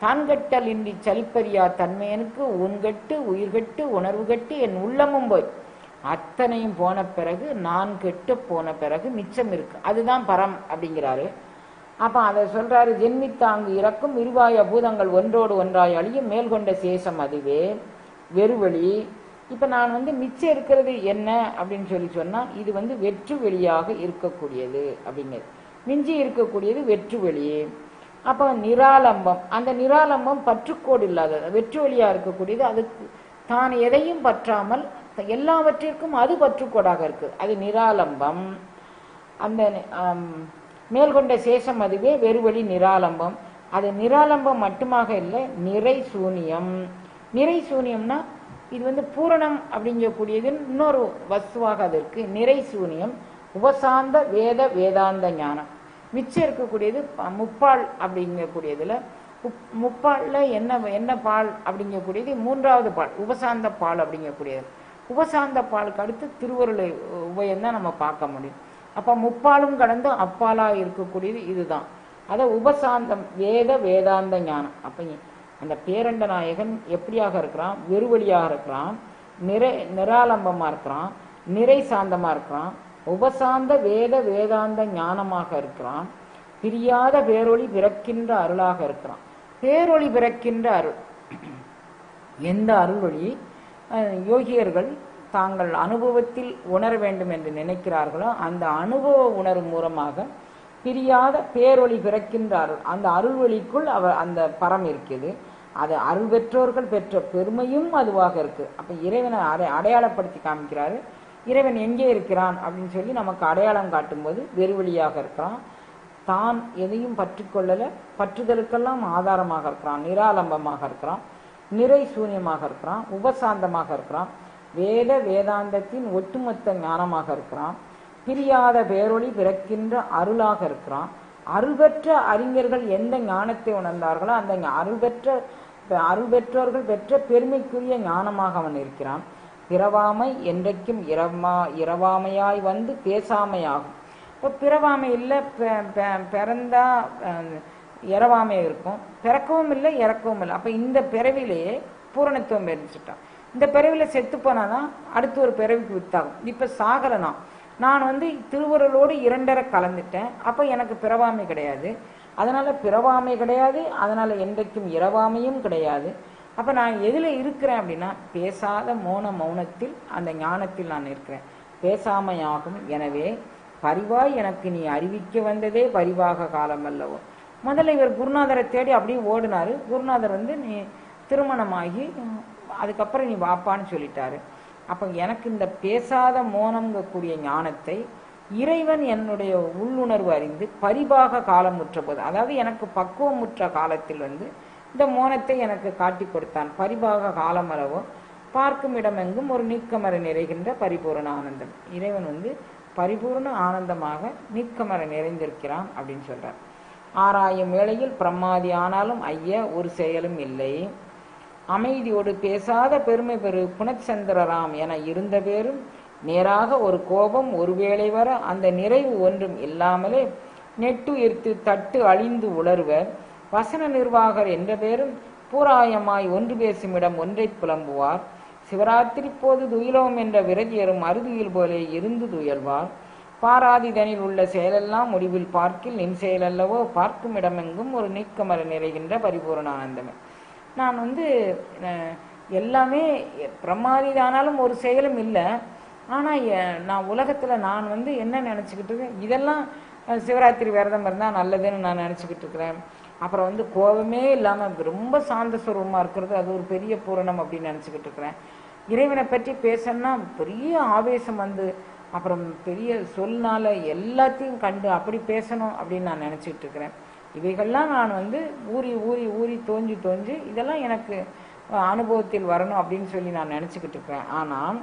தான் கட்டல் இன்றி சலிப்பறியா தன்மையனுக்கு உன்கட்டு உயிர்கட்டு உணர்வு கட்டு என் உள்ளமும் போய் அத்தனையும் போன பிறகு நான் கெட்டு போன பிறகு மிச்சம் இருக்கு, அதுதான் பரம் அப்படிங்கிறாரு. அப்போ அதை சொல்றாரு. ஜென்மித்தாங்கு இறக்கும் விரிவாய பூதங்கள் ஒன்றோடு ஒன்றாய் அழியும் மேல் கொண்ட சேஷம் அதுவே வெறுவெளி. இப்போ நான் மிச்சம் இருக்கிறது என்ன அப்படின்னு சொன்னால் இது வெற்று வெளியாக இருக்கக்கூடியது அப்படிங்கிறது. மிஞ்சி இருக்கக்கூடியது வெற்று வெளி. அப்போ நிராலம்பம், அந்த நிராலம்பம் பற்றுக்கோடு இல்லாதது வெற்று வெளியாக இருக்கக்கூடியது. அதுக்கு தான் எதையும் பற்றாமல் எல்லாவற்றிற்கும் அது பற்றுக்கோடாக இருக்கு, அது நிராலம்பம். அந்த மேல்கொண்ட சேஷம் அதுவே வெறுவெளி நிராலம்பம். அது நிராலம்பம் மட்டுமாக இல்லை, நிறை சூனியம். நிறை சூனியம்னா இது பூரணம் அப்படிங்கக்கூடியது இன்னொரு வஸ்துவாக அது இருக்கு. நிறை சூனியம் உபசாந்த வேதாந்த ஞானம். மிச்சம் இருக்கக்கூடியது முப்பால் அப்படிங்கக்கூடியதுல முப்பால்ல என்ன பால் அப்படிங்கக்கூடியது மூன்றாவது பால் உபசாந்த பால் அப்படிங்கக்கூடியது. உபசாந்த பாலுக்கு அடுத்து திருவருளை உபயம்தான் நம்ம பார்க்க முடியும். அப்போ முப்பாலும் கடந்து அப்பாலாக இருக்கக்கூடியது இதுதான். அதை உபசாந்தம் வேதாந்த ஞானம். அப்போ அந்த பேரண்ட நாயகன் எப்படியாக இருக்கிறான், வெறுவழியாக இருக்கிறான், நிராலம்பமாக இருக்கிறான், நிறை சாந்தமாக இருக்கிறான், உபசாந்த வேதாந்த ஞானமாக இருக்கிறான், பிரியாத பேரொளி பிறக்கின்ற அருளாக இருக்கிறான். பேரொளி பிறக்கின்ற அருள், எந்த அருள்வழி யோகியர்கள் தாங்கள் அனுபவத்தில் உணர வேண்டும் என்று நினைக்கிறார்களோ அந்த அனுபவ உணர்வு மூலமாக பிரியாத பேரொளி பிறக்கின்ற அருள், அந்த அருள்வழிக்குள் அந்த பரம் இருக்குது. அது அருள் பெற்றோர்கள் பெற்ற பெருமையும் அதுவாக இருக்கு. அப்போ இறைவனை அடையாளப்படுத்தி காமிக்கிறாரு. இறைவன் எங்கே இருக்கிறான் அப்படின்னு சொல்லி நமக்கு அடையாளம் காட்டும்போது வெறுவழியாக இருக்கிறான், தான் எதையும் பற்றிக்கொள்ளலை, பற்றுதலுக்கெல்லாம் ஆதாரமாக இருக்கிறான், நிராலம்பமாக இருக்கிறான், நிறை சூன்யமாக இருக்கிறான், உபசாந்தமாக இருக்கிறான், வேதாந்தத்தின் ஒட்டுமொத்த ஞானமாக இருக்கிறான், பிரியாத பேரொளி பிறக்கின்ற அருளாக இருக்கிறான். அருள் பெற்ற அறிஞர்கள் எந்த ஞானத்தை உணர்ந்தார்களோ அந்த அருள் பெற்றோர்கள் பெற்ற பெருமைக்குரிய ஞானமாக அவன் இருக்கிறான். பிறவாமை என்றைக்கும் இரவாமையாய் வந்து பேசாமையாகும். இப்போ பிறவாமை இல்லை, பிறந்தா இறவாமை இருக்கும், பிறக்கவும் இல்லை இறக்கவும் இல்லை. அப்போ இந்த பிறவிலேயே பூரணத்துவம் பெருந்துட்டான். இந்த பிறவியில் செத்து போனாதான் அடுத்து ஒரு பிறவிக்கு வித்தாகும். இப்போ சாகலை நான் வந்து திருவருளோடு இரண்டரை கலந்துட்டேன். அப்போ எனக்கு பிறவாமை கிடையாது, அதனால பிறவாமை கிடையாது, அதனால என்றைக்கும் இரவாமையும் கிடையாது. அப்போ நான் எதில் இருக்கிறேன் அப்படின்னா பேசாத மௌனத்தில் அந்த ஞானத்தில் நான் இருக்கிறேன். பேசாமையாகும். எனவே பரிவாய் எனக்கு நீ அறிவிக்க வந்ததே பரிவாக காலம் அல்லவோ. முதல்ல இவர் குருநாதரை தேடி அப்படியே ஓடினாரு. குருநாதர் வந்து நீ திருமணமாகி அதுக்கப்புறம் நீ வாப்பான்னு சொல்லிட்டாரு. அப்போ எனக்கு இந்த பேசாத மௌனங்கக்கூடிய ஞானத்தை இறைவன் என்னுடைய உள்ளுணர்வு அறிந்து பரிபாக காலம் முற்ற போது, அதாவது எனக்கு பக்குவமுற்ற காலத்தில் வந்து இந்த மௌனத்தை எனக்கு காட்டி கொடுத்தான். பரிபாக காலம் அளவோ பார்க்கும் இடமெங்கும் ஒரு நீக்கமர நிறைகின்ற பரிபூர்ண ஆனந்தம். இறைவன் வந்து பரிபூர்ண ஆனந்தமாக நீக்கமர நிறைந்திருக்கிறான் அப்படின்னு சொல்றார். ஆராயும் வேளையில் பிரமாதி ஆனாலும் ஐய ஒரு செயலும் இல்லை. அமைதியோடு பேசாத பெருமை பெரு புனச்சந்திரராம் என இருந்த பேரும் நேராக ஒரு கோபம் ஒருவேளை வர அந்த நிறைவு ஒன்றும் இல்லாமலே நெட்டு எர்த்து தட்டு அழிந்து உளர்வர். வசன நிர்வாகர் என்ற பேரும் பூராயமாய் ஒன்று பேசும் இடம் ஒன்றை புலம்புவார். சிவராத்திரி போது துயிலோம் என்ற விரதியரும் அறுதுயில் போலே இருந்து துயல்வார். பாராதிதனில் உள்ள செயலெல்லாம் முடிவில் பார்க்கில் நின் செயலல்லவோ பார்க்கும் இடமெங்கும் ஒரு நீக்கமர நிறைகின்ற பரிபூர்ண ஆனந்தமே. நான் வந்து எல்லாமே பிரமாதிதானாலும் ஒரு செயலும் இல்லை. ஆனால் நான் உலகத்தில் நான் வந்து என்ன நினச்சிக்கிட்டு இருக்கேன், இதெல்லாம் சிவராத்திரி விரதம் இருந்தால் நல்லதுன்னு நான் நினச்சிக்கிட்டு இருக்கிறேன். அப்புறம் வந்து கோபமே இல்லாமல் ரொம்ப சாந்த சுரூபமாக இருக்கிறது அது ஒரு பெரிய பூரணம் அப்படின்னு நினச்சிக்கிட்டு இருக்கிறேன். இறைவனை பற்றி பேசணும்னா பெரிய ஆவேசம் வந்து அப்புறம் பெரிய சொல்னால எல்லாத்தையும் கண்டு அப்படி பேசணும் அப்படின்னு நான் நினச்சிக்கிட்டு இருக்கிறேன். இவைகள்லாம் நான் வந்து ஊறி ஊறி ஊறி தோஞ்சு இதெல்லாம் எனக்கு அனுபவத்தில் வரணும் அப்படின்னு சொல்லி நான் நினச்சிக்கிட்டு இருக்கிறேன். ஆனால்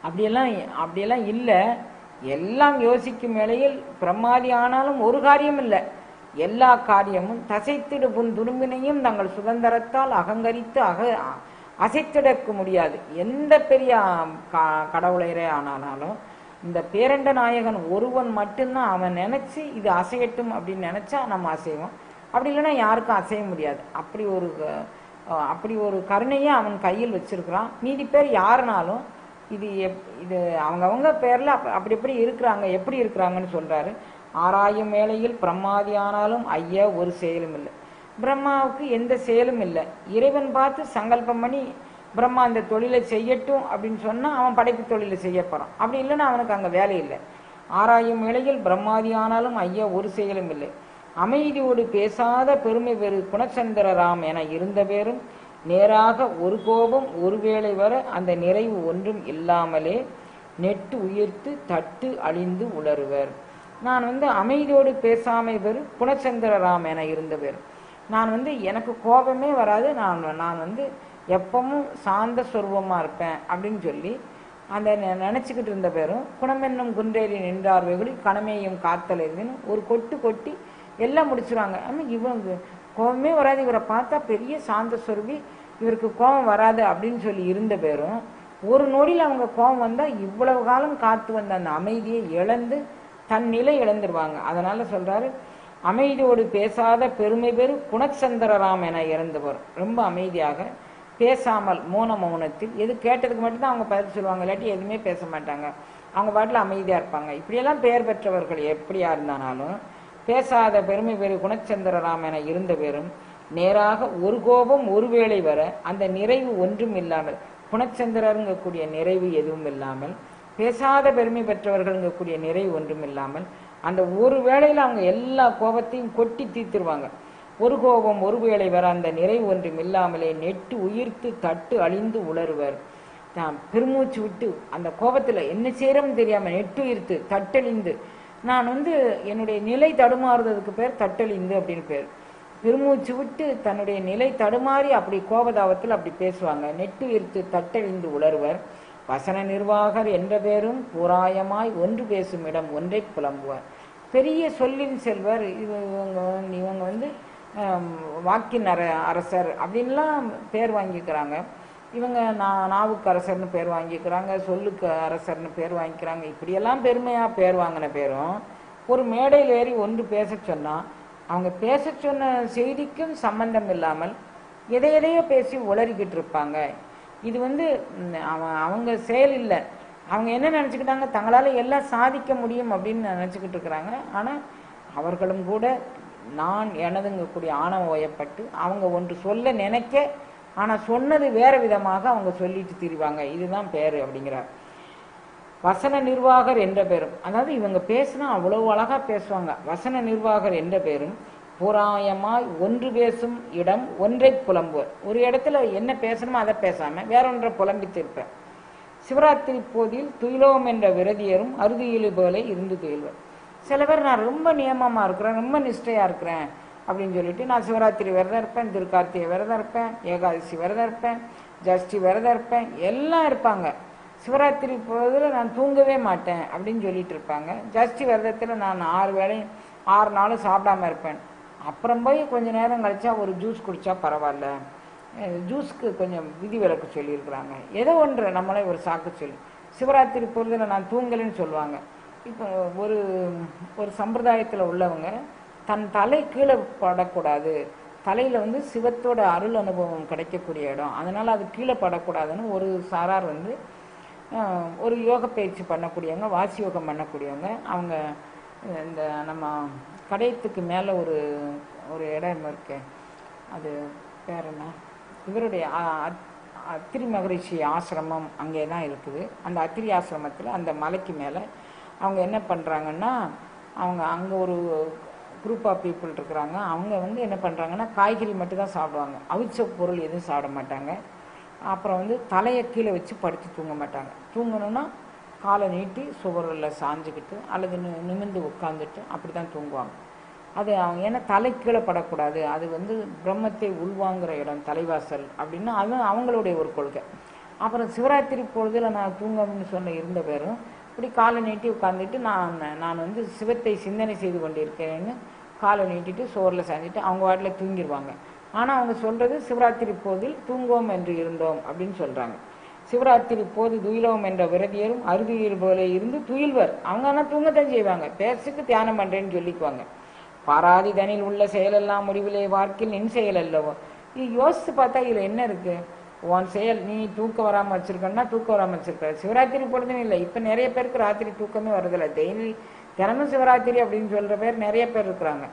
அப்படியெல்லாம் இல்லை. எல்லாம் யோசிக்கும் வேளையில் பிரமாதி ஆனாலும் ஒரு காரியம் இல்லை. எல்லா காரியமும் தசைத்திடு புன் துரும்பினையும் தங்கள் சுதந்திரத்தால் அகங்கரித்து அசைத்திடக்க முடியாது. எந்த பெரிய கடவுளரே ஆனாலும் இந்த பேரண்ட நாயகன் ஒருவன் மட்டும்தான் அவன் நினைச்சு இது அசையட்டும் அப்படின்னு நினைச்சா நம்ம அசைவோம். அப்படி இல்லைன்னா யாருக்கும் அசைய முடியாது. அப்படி ஒரு கருணையை அவன் கையில் வச்சிருக்கிறான். மீதி பேர் யாருனாலும் இது அவங்கவுங்க பேர்ல அப்படி எப்படி இருக்கிறாங்கன்னு சொல்றாரு. ஆராயும் வேளையில் பிரமாதி ஆனாலும் ஐயா ஒரு செயலும் இல்லை. பிரம்மாவுக்கு எந்த செயலும் இல்லை. இறைவன் பார்த்து சங்கல்பம் பண்ணி பிரம்மா இந்த தொழிலை செய்யட்டும் அப்படின்னு சொன்னா அவன் படைப்பு தொழிலை செய்ய போறான். அப்படி இல்லைன்னா அவனுக்கு அங்க வேலை இல்லை. ஆராயும் வேளையில் பிரம்மாதி ஆனாலும் ஐயா ஒரு செயலும் இல்லை. அமைதியோடு பேசாத பெருமை பெரு குணச்சந்திரராம் என இருந்த பேரும் நேராக ஒரு கோபம் ஒருவேளை வர அந்த நிறைவு ஒன்றும் இல்லாமலே நெட்டு உயிர்த்து தட்டு அழிந்து உளறுவர். நான் வந்து அமைதியோடு பேசாமை பெரு குணச்சந்திரராம் என இருந்த பேரும் நான் வந்து எனக்கு கோபமே வராது. நான் வந்து எப்பவும் சாந்த சொருபமாக இருப்பேன் அப்படின்னு சொல்லி அந்த நினச்சிக்கிட்டு இருந்த பேரும் குணமென்னும் குன்றேறி நின்றார் வெகுளி கணமேயும் காத்தல் எதுன்னு ஒரு கொட்டி எல்லாம் முடிச்சுருவாங்க. ஆனால் இவங்க கோபமே வராது, இவரை பார்த்தா பெரிய சாந்த சொருபி, இவருக்கு கோபம் வராது அப்படின்னு சொல்லி இருந்த பேரும் ஒரு நொடியில் அவங்க கோபம் வந்தால் இவ்வளவு காலம் காத்து வந்த அந்த அமைதியை இழந்து தன் நிலை இழந்துருவாங்க. அதனால சொல்றாரு அமைதியோடு பேசாத பெருமை பெரு குணச்சந்திரராம் என இறந்தவர். ரொம்ப அமைதியாக பேசாமல் மௌனத்தில் எது கேட்டதுக்கு மட்டும்தான் அவங்க பதில் சொல்லுவாங்க, இல்லாட்டி எதுவுமே பேச மாட்டாங்க. அவங்க பாட்டில் அமைதியாக இருப்பாங்க. இப்படியெல்லாம் பெயர் பெற்றவர்கள் எப்படியா இருந்தாலும் பேசாத பெருமை பெரு குணச்சந்திரராம் என இருந்த பேரும் நேராக ஒரு கோபம் ஒருவேளை வர அந்த நிறைவு ஒன்றும் இல்லாமல் குணச்சந்திரருங்கக்கூடிய நிறைவு எதுவும் இல்லாமல் பேசாத பெருமை பெற்றவர்கள்ங்கக்கூடிய நிறைவு ஒன்றும் இல்லாமல் அந்த ஒரு வேளையில் அவங்க எல்லா கோபத்தையும் கொட்டி தீர்த்துருவாங்க. ஒரு கோபம் ஒரு வேளை வர அந்த நிறைவு ஒன்றும் இல்லாமலே நெட்டு உயிர்த்து தட்டு அழிந்து உளறுவர். நான் பெருமூச்சு விட்டு அந்த கோபத்தில் என்ன செய்யறோம்னு தெரியாமல் நெட்டு உயிர்த்து தட்டழிந்து, நான் வந்து என்னுடைய நிலை தடுமாறுறதுக்கு பேர் தட்டழிந்து அப்படின்னு பேர். பெருமூச்சு விட்டு தன்னுடைய நிலை தடுமாறி அப்படி கோபதாபத்தில் அப்படி பேசுவாங்க. நெட்டு உயிர்த்து தட்டழிந்து உளறுவர். வசன நிர்வாகர் என்ற பேரும் பூராயமாய் ஒன்று பேசும் இடம் ஒன்றை புலம்புவார். பெரிய சொல்லின் செல்வர். இவங்க வந்து வாக்கின் அரசர் அப்படின்லாம் பேர் வாங்கிக்கிறாங்க. இவங்க நாவுக்கு அரசர்னு பேர் வாங்கிக்கிறாங்க, சொல்லுக்கு அரசர்னு பேர் வாங்கிக்கிறாங்க. இப்படியெல்லாம் பெருமையாக பேர் வாங்கின பேரும் ஒரு மேடையில் ஏறி ஒன்று பேச சொன்னால் அவங்க பேச சொன்ன செய்திக்கும் சம்பந்தம் இல்லாமல் எதையோ பேசி உளறிக்கிட்டு இருப்பாங்க. இது வந்து அவங்க செயல் இல்லை. அவங்க என்ன நினச்சிக்கிட்டாங்க, தங்களால் எல்லாம் சாதிக்க முடியும் அப்படின்னு நினச்சிக்கிட்டு இருக்கிறாங்க. ஆனால் அவர்களும் கூட நான் எனதுங்கக்கூடிய ஆணவம் வயப்பட்டு அவங்க ஒன்று சொல்ல நினைக்க, ஆனால் சொன்னது வேறு விதமாக அவங்க சொல்லிட்டு திரிவாங்க. இதுதான் பேர் அப்படிங்கிறார். வசன நிர்வாகர் என்ற பேரும், அதாவது இவங்க பேசுனா அவ்வளவு அழகாக பேசுவாங்க. வசன நிர்வாகர் என்ற பேரும் புராயமாய் ஒன்று பேசும் இடம் ஒன்றை புலம்புவர். ஒரு இடத்துல என்ன பேசணுமோ அதை பேசாமல் வேறொன்றை புலம்பித்து இருப்பேன். சிவராத்திரி போதில் துயிலோம் என்ற விரதியரும் அறுதியிலு போல இருந்து துயில்வர். சில பேர் நான் ரொம்ப நியமமாக இருக்கிறேன், ரொம்ப நிஷ்டையாக இருக்கிறேன் அப்படின்னு சொல்லிட்டு நான் சிவராத்திரி விரதம் இருப்பேன், திருக்கார்த்திகை விரதம் இருப்பேன், ஏகாதசி விரதம் இருப்பேன், ஜஷ்டி விரதம் இருப்பேன், எல்லாம் இருப்பாங்க. சிவராத்திரி போதில் நான் தூங்கவே மாட்டேன் அப்படின்னு சொல்லிட்டு இருப்பாங்க. ஜஷ்டி விரதத்தில் நான் 6 வேளையும் 6 நாளும் சாப்பிடாம இருப்பேன். அப்புறம் போய் கொஞ்சம் நேரம் கழிச்சா ஒரு ஜூஸ் குடித்தா பரவாயில்ல, ஜூஸுக்கு கொஞ்சம் விதிவிலக்கு சொல்லியிருக்கிறாங்க. ஏதோ ஒன்று நம்மளே ஒரு சாக்கு சொல்லி சிவராத்திரி பொழுதுல நான் தூங்கலைன்னு சொல்லுவாங்க. இப்போ ஒரு சம்பிரதாயத்தில் உள்ளவங்க தன் தலை கீழே படக்கூடாது, தலையில் வந்து சிவத்தோட அருள் அனுபவம் கிடைக்கக்கூடிய இடம், அதனால் அது கீழே படக்கூடாதுன்னு ஒரு சாரார் வந்து ஒரு யோக பயிற்சி பண்ணக்கூடியவங்க, வாசி யோகம் பண்ணக்கூடியவங்க. அவங்க இந்த நம்ம கடையத்துக்கு மேலே ஒரு இடம் இருக்கு, அது பேர் என்ன, இவருடைய அத்திரி மகரிஷி ஆசிரமம் அங்கே தான் இருக்குது. அந்த அத்திரி ஆசிரமத்தில் அந்த மலைக்கு மேலே அவங்க என்ன பண்ணுறாங்கன்னா, அவங்க அங்கே ஒரு குரூப் ஆஃப் பீப்புள் இருக்கிறாங்க. அவங்க வந்து என்ன பண்ணுறாங்கன்னா, காய்கறி மட்டும்தான் சாப்பிடுவாங்க, அவிச்ச பொருள் எதுவும் சாப்பிட மாட்டாங்க. அப்புறம் வந்து தலையை கீழே வச்சு படுத்து தூங்க மாட்டாங்க. தூங்கணுன்னா காலை நீட்டி சுவரில் சாஞ்சிக்கிட்டு அல்லது நிமிர்ந்து உட்காந்துட்டு அப்படி தான் தூங்குவாங்க. அது அவங்க ஏன்னா தலை கீழே படக்கூடாது, அது வந்து பிரம்மத்தை உள்வாங்கிற இடம் தலைவாசல் அப்படின்னு அது அவங்களுடைய ஒரு கொள்கை. அப்புறம் சிவராத்திரி பொழுதில் நான் தூங்கணும்னு சொன்ன இருந்த பேரும் இப்படி காலை நீட்டி உட்காந்துட்டு நான் வந்து சிவத்தை சிந்தனை செய்து கொண்டிருக்கிறேன்னு காலை நீட்டிட்டு சோரில் சாஞ்சிட்டு அவங்க வாட்டில் தூங்கிடுவாங்க. ஆனால் அவங்க சொல்கிறது சிவராத்திரி போதில் தூங்குவோம் என்று இருந்தோம் அப்படின்னு சொல்கிறாங்க. சிவராத்திரி போது துயிலோம் என்ற விரதியரும் அறுதியில் போல இருந்து துயில்வர். அவங்க ஆனால் தூங்கத்தான் செய்வாங்க, பேசுக்கு தியானம் பண்ணுறேன்னு சொல்லிக்குவாங்க. பாராதி தனில் உள்ள செயலெல்லாம் முடிவிலே வார்க்கில் நின் செயல் அல்லவோ. இது யோசித்து பார்த்தா இதில் என்ன இருக்குது? உன் செயல் நீ தூக்கம் வராமல் வச்சுருக்கன்னா தூக்கம் வராமல் வச்சுருக்க. சிவராத்திரி பொழுதுன்னு இல்லை, இப்போ நிறைய பேருக்கு ராத்திரி தூக்கமே வருதில்லை. தினமும் சிவராத்திரி அப்படின்னு சொல்கிற பேர் நிறைய பேர் இருக்கிறாங்க.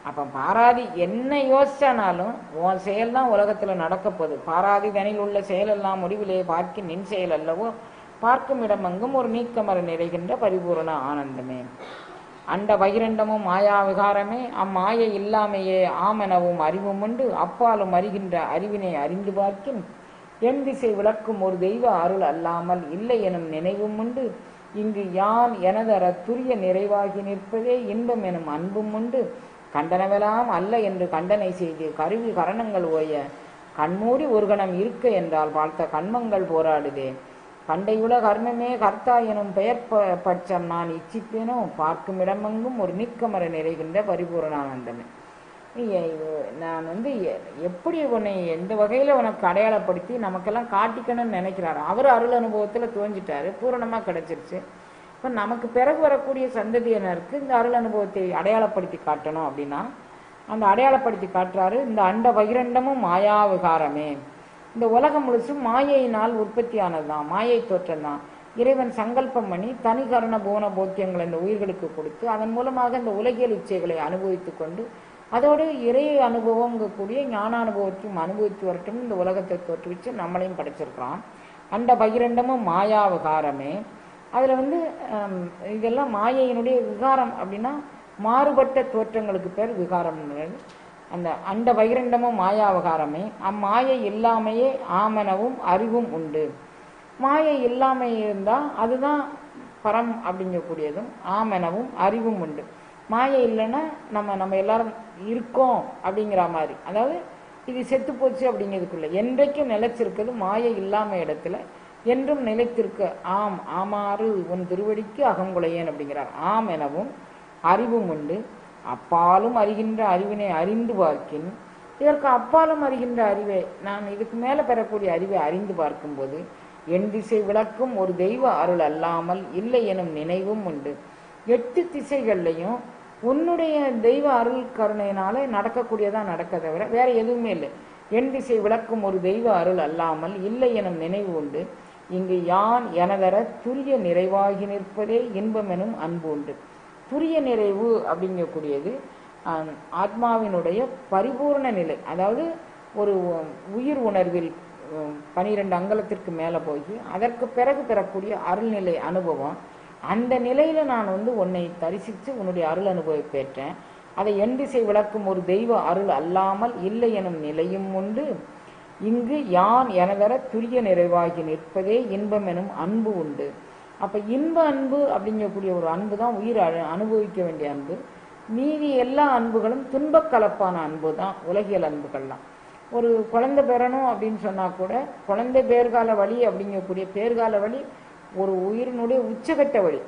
அப்போ பாராதி என்ன யோசிச்சானாலும் உன் செயல் தான் உலகத்தில் நடக்க போகுது. பாராதி தனில் உள்ள செயலெல்லாம் முடிவிலே பார்க்க நின் செயல் அல்லவோ, பார்க்கும் இடமெங்கும் ஒரு நீக்கமர நிறைகின்ற பரிபூரண ஆனந்தமே. அண்ட பகிரண்டமும் மாயா விகாரமே, அம்மாயை இல்லாமையே ஆமெனவும் அறிவும் உண்டு, அப்பாலும் அறிகின்ற அறிவினை அறிந்து பார்க்கின் என் திசை விளக்கும் ஒரு தெய்வ அருள் அல்லாமல் இல்லை எனும் நினைவும் உண்டு. இங்கு யான் எனதர துரிய நிறைவாகி நிற்பதே இன்பம் எனும் அன்பும் உண்டு. கண்டனவெல்லாம் அல்ல என்று கண்டனை செய்து கருவி கரணங்கள் ஓய கண்மூடி ஒரு கணம் இருக்க என்றால் பார்த்த கண்மங்கள் போராடுதே. கண்டையுல கர்மமே கர்த்தா எனும் பெயர் பட்சம் நான் இச்சிப்பேனோ, பார்க்கும் இடமெங்கும் ஒரு நீக்கமர நிறைகின்ற பரிபூரணானந்தமே. நான் வந்து எப்படி உன்னை எந்த வகையில் உனக்கு அடையாளப்படுத்தி நமக்கெல்லாம் காட்டிக்கணும்னு நினைக்கிறாரு. அவர் அருள் அனுபவத்தில் தோஞ்சிட்டாரு, பூரணமாக கிடைச்சிருச்சு. இப்போ நமக்கு பிறகு வரக்கூடிய சந்ததியினருக்கு இந்த அருள் அனுபவத்தை அடையாளப்படுத்தி காட்டணும் அப்படின்னா அந்த அடையாளப்படுத்தி காட்டுறாரு. இந்த அண்ட பகிரண்டமும் மாயா விகாரமே, இந்த உலகம் முழுசும் மாயையினால் உற்பத்தியானது தான், மாயை தோற்றம் தான். இறைவன் சங்கல்பம் பண்ணி தனி கரண போன போத்தியங்களை இந்த உயிர்களுக்கு கொடுத்து அதன் மூலமாக இந்த உலகியல் இச்சைகளை அனுபவித்து கொண்டு அதோடு இறை அனுபவங்கக்கூடிய ஞான அனுபவத்தையும் அனுபவித்து வரட்டும் இந்த உலகத்தை தோற்றுவிச்சு நம்மளையும் படைச்சிருக்கிறான். அண்ட பகிரண்டமும் மாயா விகாரமே. அதில் வந்து இதெல்லாம் மாயையினுடைய விகாரம் அப்படின்னா மாறுபட்ட தோற்றங்களுக்கு பேர் விகாரம். அந்த அண்ட பகிரண்டமும் மாயா விகாரமே, அம்மாயை இல்லாமையே ஆமெனவும் அறிவும் உண்டு. மாயை இல்லாமை இருந்தால் அதுதான் பரம் அப்படிங்கக்கூடியதும் ஆமெனவும் அறிவும் உண்டு. மாயை இல்லைன்னா நம்ம எல்லாரும் இருக்கோம் அப்படிங்கிற மாதிரி, அதாவது இது செத்து போச்சு அப்படிங்கிறதுக்குள்ள என்றைக்கும் நிலைச்சிருக்கிறது மாயை இல்லாம இடத்துல என்றும் நிலைத்திருக்க. ஆம் ஆமாறு உன் திருவடிக்கு அகங்குலையேன் அப்படிங்கிறார். ஆம் எனவும் அறிவும் உண்டு. அப்பாலும் அறிகின்ற அறிவினை அறிந்து பார்க்கின், இதற்கு அப்பாலும் அறிகின்ற அறிவை நான் இதுக்கு மேலே பெறக்கூடிய அறிவை அறிந்து பார்க்கும்போது என் திசை விளக்கும் ஒரு தெய்வ அருள் அல்லாமல் இல்லை எனும் நினைவும் உண்டு. 8 திசைகள்லையும் உன்னுடைய தெய்வ அருள் கருணையினால நடக்கக்கூடியதான் நடக்க தவிர வேற எதுவுமே இல்லை. என் திசை விளக்கும் ஒரு தெய்வ அருள் அல்லாமல் இல்லை எனும் நினைவு உண்டு. இங்கு யான் எனதர துரிய நிறைவாகி நிற்பதே இன்பம் எனும் அன்பு உண்டு. துரிய நிறைவு அப்படிங்கக்கூடியது ஆத்மாவினுடைய பரிபூர்ண நிலை. அதாவது ஒரு உயிர் உணர்வில் 12 அங்கலத்திற்கு மேலே போய் அதற்கு பிறகு பெறக்கூடிய அருள்நிலை அனுபவம். அந்த நிலையில் நான் உன்னை தரிசித்து உன்னுடைய அருள் அனுபவம் பெற்றேன். அதை என் திசை விளக்கும் ஒரு தெய்வ அருள் அல்லாமல் இல்லை எனும் நிலையும் உண்டு. இங்கு யான் எனதர துரிய நிறைவாகி நிற்பதே இன்பம் எனும் அன்பு உண்டு. அப்போ இன்ப அன்பு அப்படிங்கக்கூடிய ஒரு அன்பு தான் உயிர் அனுபவிக்க வேண்டிய அன்பு. மீதி எல்லா அன்புகளும் துன்பக் கலப்பான அன்பு தான் உலகியல் அன்புகள்லாம். ஒரு குழந்தை பெறணும் அப்படின்னு சொன்னால் கூட குழந்தை பேர்கால வழி அப்படிங்கக்கூடிய பேர்கால வழி ஒரு உயிரினுடைய உச்சகட்ட வழி.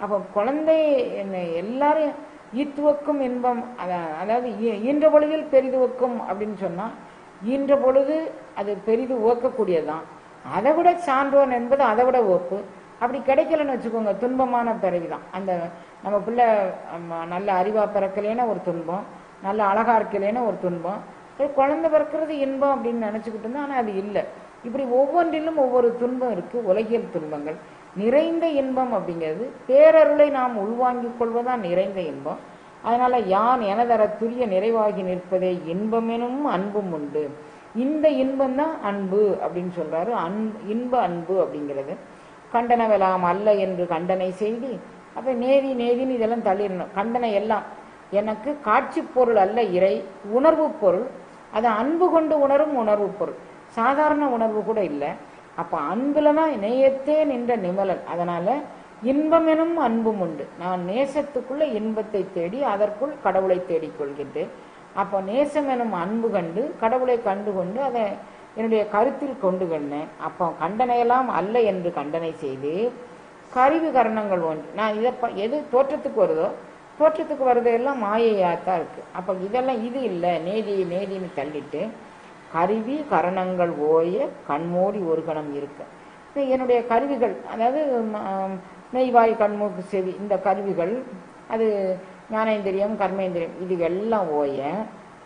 அப்போ குழந்தை எல்லாரும் ஈத்துவக்கும் இன்பம், அதாவது ஈன்ற பொழுதில் பெரிதுவக்கும் அப்படின்னு சொன்னால் ஈன்ற பொழுது அது பெரிது ஓக்கக்கூடியதுதான். அதை விட சான்றோன் என்பது அதை விட ஓப்பு. அப்படி கிடைக்கலன்னு வச்சுக்கோங்க, துன்பமான பிறவிதான். அந்த நம்ம பிள்ளை நல்ல அறிவா பிறக்கலைன்னா ஒரு துன்பம், நல்ல அழகா இருக்கலைன்னா ஒரு துன்பம். குழந்தை பிறக்கிறது இன்பம் அப்படின்னு நினச்சிக்கிட்டு இருந்தா, ஆனால் அது இல்லை. இப்படி ஒவ்வொன்றிலும் ஒவ்வொரு துன்பம் இருக்குது. உலகியல் துன்பங்கள். நிறைந்த இன்பம் அப்படிங்கிறது பேரருளை நாம் உள்வாங்கிக் கொள்வதுதான் நிறைந்த இன்பம். அதனால யான் எனதர துரிய நிறைவாகி நிற்பதே இன்பம் எனும் அன்பும் உண்டு. இந்த இன்பம் தான் அன்பு அப்படின்னு சொல்றாரு. இன்ப அன்பு அப்படிங்கிறது கண்டனவெல்லாம் அல்ல என்று கண்டனை செய்தி. அப்ப நேதி நேதின்னு இதெல்லாம் தள்ளிடணும். கண்டனை எல்லாம் எனக்கு காட்சி பொருள் அல்ல, இறை உணர்வு பொருள். அது அன்பு கொண்டு உணரும் உணர்வு பொருள், சாதாரண உணர்வு கூட இல்லை. அப்ப அன்புலதான் நேயத்தே நின்ற நிமலன். அதனால இன்பம் எனும் அன்பும் உண்டு. நான் நேசத்துக்குள்ள இன்பத்தை தேடி அதற்குள் கடவுளை தேடிக்கொள்கின்றேன். அப்போ நேசம் எனும் அன்பு கண்டு கடவுளை கண்டு கொண்டு அதை என்னுடைய கருத்தில் கொண்டு கண்டேன். அப்போ கண்டனையெல்லாம் அல்ல என்று கண்டனை செய்து கருவி கரணங்கள் ஒன்று. நான் இதை எது தோற்றத்துக்கு வருதோ தோற்றத்துக்கு வருதையெல்லாம் மாயையாத்தான் இருக்கு. அப்போ இதெல்லாம் இது இல்லை, நேதி நேதின்னு தள்ளிட்டு கருவி கரணங்கள் ஓய கண்மூடி ஒரு கணம் இருக்கு. என்னுடைய கருவிகள், அதாவது மெய்வாய் கண்மூக்கு செவி, இந்த கருவிகள், அது ஞானேந்திரியம் கர்மேந்திரியம், இது எல்லாம் ஓய,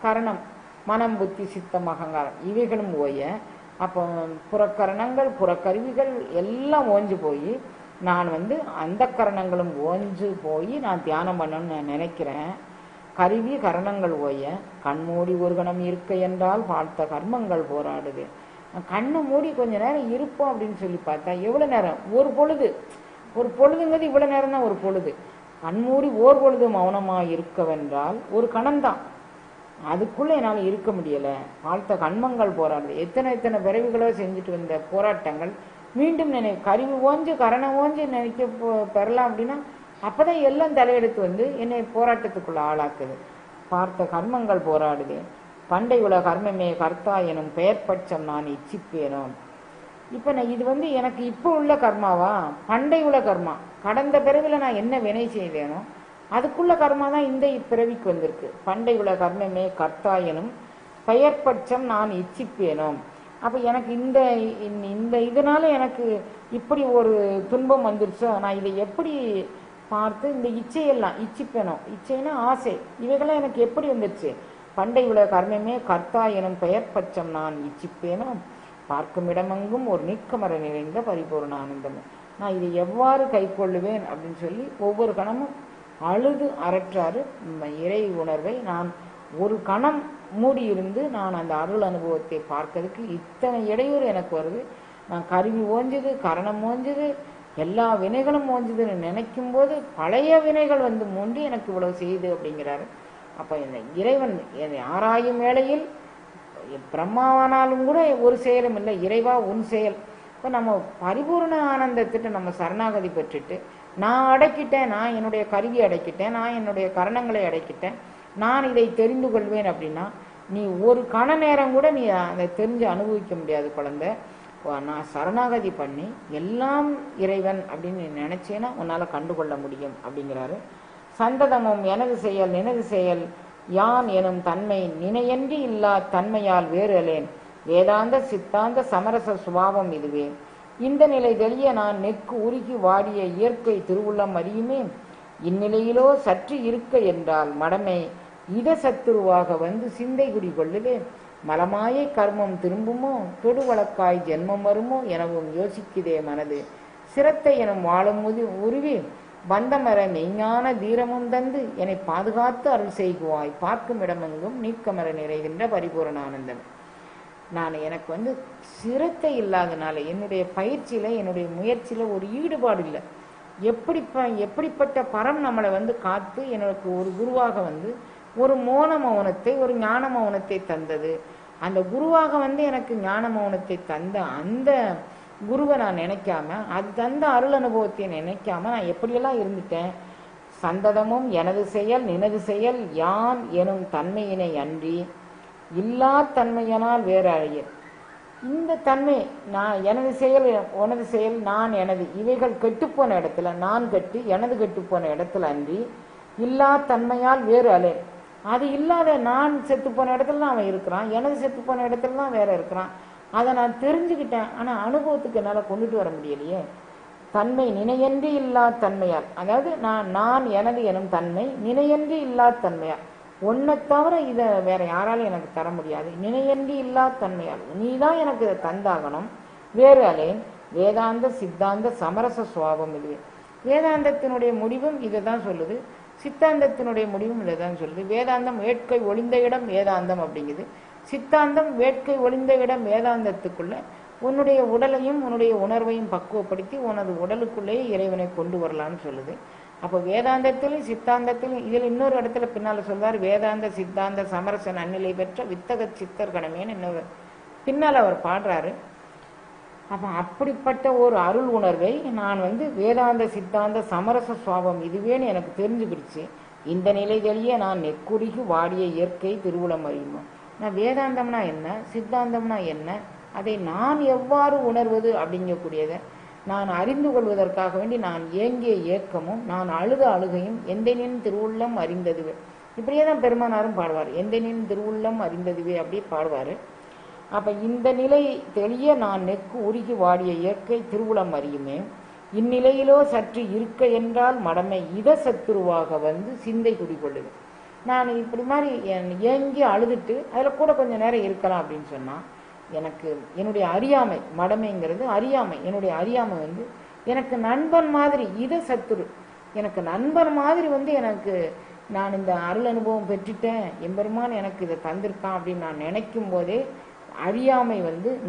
கரணம் மனம் புத்தி சித்தம் அகங்காரம் இவைகளும் ஓய. அப்போ புறக்கரணங்கள் புறக்கருவிகள் எல்லாம் ஓஞ்சு போய் நான் அந்த கரணங்களும் ஓஞ்சு போய் நான் தியானம் பண்ணணும்னு நினைக்கிறேன். கருவி கரணங்கள் ஓய கண்மூடி ஒரு கணம் இருக்க என்றால் பார்த்த கர்மங்கள் போராடுது. கண்ணை மூடி கொஞ்ச நேரம் இருப்போம் அப்படின்னு சொல்லி பார்த்தா எவ்வளோ நேரம்? ஒரு பொழுது. ஒரு பொழுதுங்கிறது இவ்வளோ நேரம் தான் ஒரு பொழுது. கண்மூடி ஓர் பொழுது மௌனமாக இருக்கவென்றால் ஒரு கணம்தான். அதுக்குள்ளே என்னால் இருக்க முடியலை. பார்த்த கண்மங்கள் போராடுது. எத்தனை பிறவிகளோ செஞ்சுட்டு வந்த போராட்டங்கள் மீண்டும் கருவி ஓஞ்சு கரணம் ஓஞ்சு நினைக்க பெறலாம் அப்படின்னா அப்போதான் எல்லாம் தலையெடுத்து என்னை போராட்டத்துக்குள்ள ஆளாக்குது. பார்த்த கர்மங்கள் போராடுது. பண்டை உல கர்மமே கர்த்தா எனும் பெயர் பட்சம் நான் இச்சிப்பேனோ. இப்போ நான் இது எனக்கு இப்போ உள்ள கர்மாவா? பண்டை உல கர்மா, கடந்த பிறவில நான் என்ன வினை செய்தேனோ அதுக்குள்ள கர்மா தான் இந்த பிறவிக்கு வந்திருக்கு. பண்டை உல கர்மமே கர்த்தா எனும் பெயர் பட்சம் நான் இச்சிப்பேனோ. அப்போ எனக்கு இந்த இதனால எனக்கு இப்படி ஒரு துன்பம் வந்துருச்சோ, நான் இதை எப்படி பார்த்து இந்த இச்சையெல்லாம் இச்சிப்பேனோ, இச்சைனா ஆசை, இவைகளாம் எனக்கு எப்படி வந்துருச்சு? பண்டை உலக கர்மமே கர்த்தா எனும் பெயர் பட்சம் நான் இச்சிப்பேனோ. பார்க்கும் இடமெங்கும் ஒரு நீக்கமர நிறைந்த பரிபூர்ண ஆனந்தம். நான் இதை எவ்வாறு கை கொள்ளுவேன் அப்படின்னு சொல்லி ஒவ்வொரு கணமும் அழுது அரற்றாரு இறை உணர்வை. நான் ஒரு கணம் மூடியிருந்து நான் அந்த அருள் அனுபவத்தை பார்க்கறதுக்கு இத்தனை இடையூறு எனக்கு வருது. நான் கருவி ஓஞ்சது, கரணம் ஓஞ்சது, எல்லா வினைகளும் ஓஞ்சதுன்னு நினைக்கும் போது பழைய வினைகள் மூண்டு எனக்கு இவ்வளவு செய்யுது அப்படிங்கிறாரு. அப்போ இந்த இறைவன் ஆராயும் வேளையில் பிரம்மாவானாலும் கூட ஒரு செயலும் இல்லை, இறைவா உன் செயல். இப்போ நம்ம பரிபூர்ண ஆனந்தத்திட்டு நம்ம சரணாகதி பெற்றுட்டு நான் அடக்கிட்டேன், நான் என்னுடைய கருவி அடக்கிட்டேன், நான் என்னுடைய கரணங்களை அடக்கிட்டேன், நான் இதை தெரிந்து கொள்வேன் அப்படின்னா நீ ஒரு கண நேரம் கூட நீ அதை தெரிஞ்சு அனுபவிக்க முடியாது குழந்தை. நான் சரணாகதி பண்ணி எல்லாம் இறைவன் அப்படின்னு நினைச்சேன்னா உன்னால் கண்டுகொள்ள முடியும் அப்படிங்கிறாரு. சந்ததமும் எனது செயல் நினது செயல் யான் எனும் தன்மை நினையன்றி இல்லா தன்மையால் வேறு அலேன். வேதாந்த சித்தாந்த சமரச சுபாவம் இதுவே. இந்த நிலை தெளிய நான் நெக்கு உருகி வாடிய இயற்கை திருவுள்ளம் அறியுமே. இந்நிலையிலோ சற்று இருக்க என்றால் மடமை இட சத்துருவாக சிந்தை குடி கொள்ளுவே. மலமாயை கர்மம் திரும்புமோ தொடு வழக்காய் ஜென்மம் வருமோ எனவும் யோசிக்குதே மனது. சிரத்தை எனும் வாழும் உருவி பந்தமர மெய்ஞான தீரமும் தந்து என்னை பாதுகாத்து அருள் செய்குவாய். பார்க்கும் இடமெங்கும் நீக்கமர நிறைகின்ற பரிபூரண ஆனந்தம். நான் எனக்கு சிரத்தை இல்லாதனால என்னுடைய பயிற்சியில என்னுடைய முயற்சியில ஒரு ஈடுபாடு இல்லை. எப்படிப்பட்ட பரம் நம்மளை காத்து எனக்கு ஒரு குருவாக ஒரு மோன மௌனத்தை ஒரு ஞான மௌனத்தை தந்தது. அந்த குருவாக எனக்கு ஞான மௌனத்தை தந்த அந்த குருவை நான் நினைக்காம, அது தந்த அருள் அனுபவத்தை நினைக்காம நான் எப்படியெல்லாம் இருந்துட்டேன். சந்ததமும் எனது செயல் நினது செயல் யான் எனும் தன்மையினை அன்றி இல்லா தன்மையனால் வேற அழிய. இந்த தன்மை நான் எனது செயல் உனது செயல் நான் எனது இவைகள் கெட்டுப்போன இடத்துல நான் கெட்டு எனது கெட்டுப்போன இடத்துல அன்றி இல்லா தன்மையால் வேறு அலை. அது இல்லாத நான் செத்து போன இடத்துல தான் அவன் இருக்கிறான், எனது செத்து போன இடத்துல தான் வேற இருக்கிறான். அதை நான் தெரிஞ்சுக்கிட்டேன். ஆனால் அனுபவத்துக்கு என்னால் கொண்டுட்டு வர முடியலையே. தன்மை நினையன்றி இல்லா தன்மையால், அதாவது நான் எனது எனும் தன்மை நினையன்றி இல்லா தன்மையால், ஒன்றை தவிர இதை வேற யாராலும் எனக்கு தர முடியாது. நினையன்றி இல்லா தன்மையால் நீ தான் எனக்கு இதை தந்தாகணும், வேறு அலேன். வேதாந்த சித்தாந்த சமரச சுவாபம் இது. வேதாந்தத்தினுடைய முடிவும் இதை தான் சொல்லுது, சித்தாந்தத்தினுடைய முடிவும் இதை தான் சொல்லுது. வேதாந்தம் வேட்கை ஒளிந்த இடம் வேதாந்தம் அப்படிங்குது, சித்தாந்தம் வேட்கை ஒளிந்த இடம் வேதாந்தத்துக்குள்ள உன்னுடைய உடலையும் உன்னுடைய உணர்வையும் பக்குவப்படுத்தி உனது உடலுக்குள்ளேயே இறைவனை கொண்டு வரலான்னு சொல்லுது. அப்போ வேதாந்தத்திலும் சித்தாந்தத்திலும் இதில் இன்னொரு இடத்துல பின்னால் சொல்வார், வேதாந்த சித்தாந்த சமரச நன்னிலை பெற்ற வித்தக சித்தர் கடமேன்னு இன்னொரு பின்னால் அவர் பாடுறாரு. அப்போ அப்படிப்பட்ட ஒரு அருள் உணர்வை நான் வேதாந்த சித்தாந்த சமரச சுவாபம் இதுவேன்னு எனக்கு தெரிஞ்சுக்கிடுச்சு. இந்த நிலை தெளிய நான் நெக்குடிக்கு வாடிய இயற்கை திருவுளம் அறியுமோ. நான் வேதாந்தம்னா என்ன, சித்தாந்தம்னா என்ன, அதை நான் எவ்வாறு உணர்வது அப்படிங்கக்கூடியதை நான் அறிந்து கொள்வதற்காக வேண்டி நான் ஏங்கிய ஏக்கமும் நான் அழுத அழுகையும் எந்தனின் திருவுள்ளம் அறிந்ததுவே. இப்படியே தான் பெருமானாரும் பாடுவார், எந்தனின் திருவுள்ளம் அறிந்ததுவே அப்படி பாடுவார். அப்போ இந்த நிலை தெளிய நான் நெக்கு உருகி வாடிய இயற்கை திருவுளம் அறியுமே. இந்நிலையிலோ சற்று இருக்க என்றால் மடமை இத சத்துருவாக சிந்தை குடிக்கொள்ளுது. நான் இப்படி மாதிரி ஏங்கி அழுதுட்டு அதில் கூட கொஞ்சம் நேரம் இருக்கலாம் அப்படின்னு சொன்னால் எனக்கு என்னுடைய அறியாமை, மடமைங்கிறது அறியாமை, என்னுடைய அறியாமை எனக்கு நண்பன் மாதிரி இத சத்துரு, எனக்கு நண்பன் மாதிரி எனக்கு நான் இந்த அருள் அனுபவம் பெற்றுட்டேன், எம்பெருமான் எனக்கு இதை தந்திருக்கான் அப்படின்னு நான் நினைக்கும் போதே அறியாமை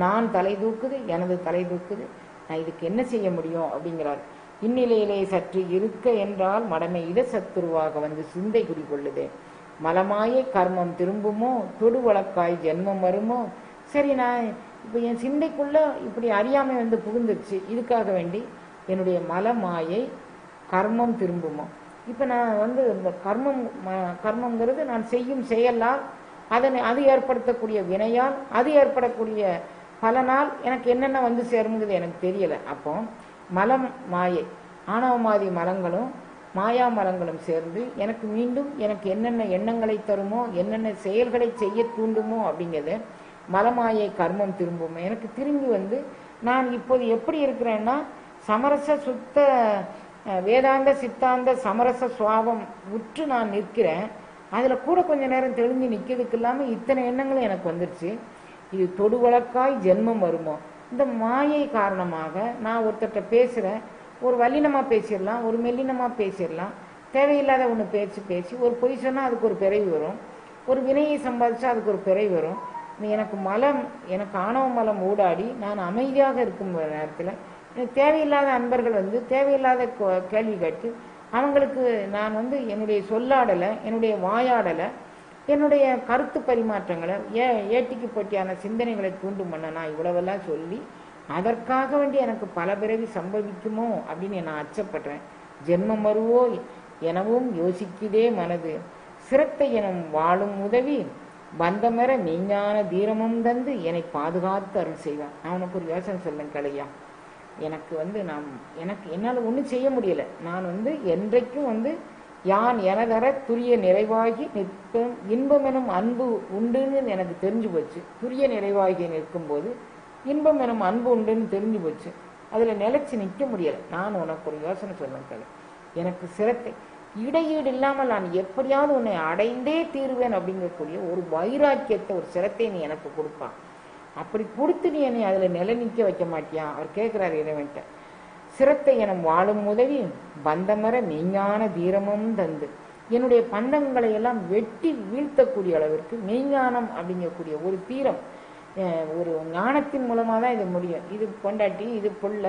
நான் தலை தூக்குது, எனது தலை தூக்குது, நான் இதுக்கு என்ன செய்ய முடியும் அப்படிங்கிறார். இந்நிலையிலே சற்று இருக்க என்றால் மடமை இத சத்துருவாக சிந்தை குடிக்கொள்ளுதே. மலமாயை கர்மம் திரும்புமோ தொடு வழக்காய் ஜென்மம் வருமோ. சரி, நான் இப்போ என் சிந்தைக்குள்ள இப்படி அறியாமை புகுந்துருச்சு, இதுக்காக வேண்டி என்னுடைய மலமாயை கர்மம் திரும்புமோ. இப்போ நான் இந்த கர்மங்கிறது நான் செய்யும் செயலால் அது ஏற்படுத்தக்கூடிய வினையால் அது ஏற்படக்கூடிய பலனால் எனக்கு என்னென்ன சேருங்கிறது எனக்கு தெரியலை. அப்போ மலம் மாயை ஆணவமாதி மலங்களும் மாயா மலங்களும் சேர்ந்து எனக்கு மீண்டும் எனக்கு என்னென்ன எண்ணங்களை தருமோ என்னென்ன செயல்களை செய்ய தூண்டுமோ அப்படிங்கிறத மலமாயை கர்மம் திரும்பும். எனக்கு திரும்பி நான் இப்போது எப்படி இருக்கிறேன்னா சமரச சுத்த வேதாந்த சித்தாந்த சமரச சுவாபம் உற்று நான் நிற்கிறேன். அதில் கூட கொஞ்ச நேரம் தெளிஞ்சு நிற்கிறதுக்கு இல்லாமல் இத்தனை எண்ணங்களும் எனக்கு வந்துருச்சு. இது தொடு வழக்காய் ஜென்மம் வருமோ. இந்த மாயை காரணமாக நான் ஒருத்தர்கிட்ட பேசுகிறேன், ஒரு வல்லினமாக பேசிடலாம், ஒரு மெல்லினமாக பேசிடலாம், தேவையில்லாத ஒன்று பேசி ஒரு பொய் சொன்னால் அதுக்கு ஒரு பிறவி வரும், ஒரு வினையை சம்பாதிச்சா அதுக்கு ஒரு பிறவி வரும். எனக்கு ஆணவ மலம் ஊடாடி நான் அமைதியாக இருக்கும் நேரத்தில் எனக்கு தேவையில்லாத அன்பர்கள் தேவையில்லாத கேள்வி கேட்டு அவங்களுக்கு நான் என்னுடைய சொல்லாடலை, என்னுடைய வாயாடலை, என்னுடைய கருத்து பரிமாற்றங்களை ஏட்டிக்கு போட்டியான சிந்தனைகளை தூண்டும் பண்ண நான் இவ்வளவெல்லாம் சொல்லி அதற்காக வேண்டி எனக்கு பல பிறவி சம்பவிக்குமோ அப்படின்னு நான் அச்சப்படுறேன். ஜென்மம் வருவோ எனவும் யோசிக்குதே மனது. சிரத்தை எனும் வாழும் உதவி பந்தமர மெய்ஞான தீரமும் தந்து என்னை பாதுகாத்து அருள் செய்வான். நான் உனக்கு ஒரு யோசனை சொல்லேன் கலையா. எனக்கு என்னால் ஒன்றும் செய்ய முடியலை. நான் என்றைக்கும் யான் எனதர துரிய நிறைவாகி நிற்கும் இன்பம் எனும் அன்பு உண்டுன்னு எனக்கு தெரிஞ்சு போச்சு. துரிய நிறைவாகி நிற்கும்போது இன்பம் எனும் அன்பு உண்டுன்னு தெரிஞ்சு போச்சு. அதில் நிலைச்சி நிற்க முடியலை. நான் உனக்கு ஒரு யோசனை சொல்லேன் கலை. எனக்கு சிரத்தை இடையீடு இல்லாமல் நான் எப்படியாவது உன்னை அடைந்தே தீருவேன் அப்படிங்கக்கூடிய ஒரு வைராக்கியத்தை, ஒரு சிரத்தை நீ எனக்கு கொடுப்பா. அப்படி கொடுத்து நீ என்னை அதில் நிலை நிற்க வைக்க மாட்டியா? அவர் கேட்குறாரு இறைவன்ட்ட. சிரத்தை எனும் வாழும் உதவி பந்தமர மெய்ஞான தீரமும் தந்து, என்னுடைய பந்தங்களை எல்லாம் வெட்டி வீழ்த்தக்கூடிய அளவிற்கு மெய்ஞானம் அப்படிங்கக்கூடிய ஒரு தீரம், ஒரு ஞானத்தின் மூலமாக தான் இது முடியும். இது பொண்டாட்டி, இது புள்ள,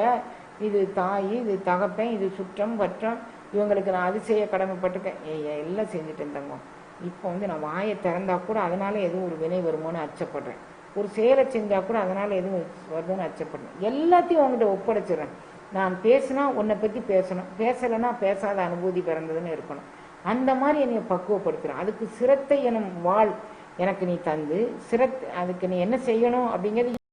இது தாய், இது தகப்பன், இது சுற்றம் பற்றம், இவங்களுக்கு நான் அது செய்ய கடமைப்பட்டிருக்கேன், எல்லாம் செஞ்சுட்டு தங்கம். இப்போ நான் வாயை திறந்தா கூட அதனால எதுவும் ஒரு வினை வருமோன்னு அச்சப்படுறேன். ஒரு செயலை செஞ்சா கூட அதனால எதுவும் வருதுன்னு அச்சப்படுறேன். எல்லாத்தையும் உங்ககிட்ட ஒப்படைச்சிடுறேன். நான் பேசினா உன்னை பற்றி பேசணும், பேசலைன்னா பேசாத அனுபூதி பிறந்ததுன்னு இருக்கணும். அந்த மாதிரி என்னை பக்குவப்படுத்துகிறேன். அதுக்கு சிரத்தை எனும் வாழ் எனக்கு நீ தந்து, அதுக்கு நீ என்ன செய்யணும் அப்படிங்கிறது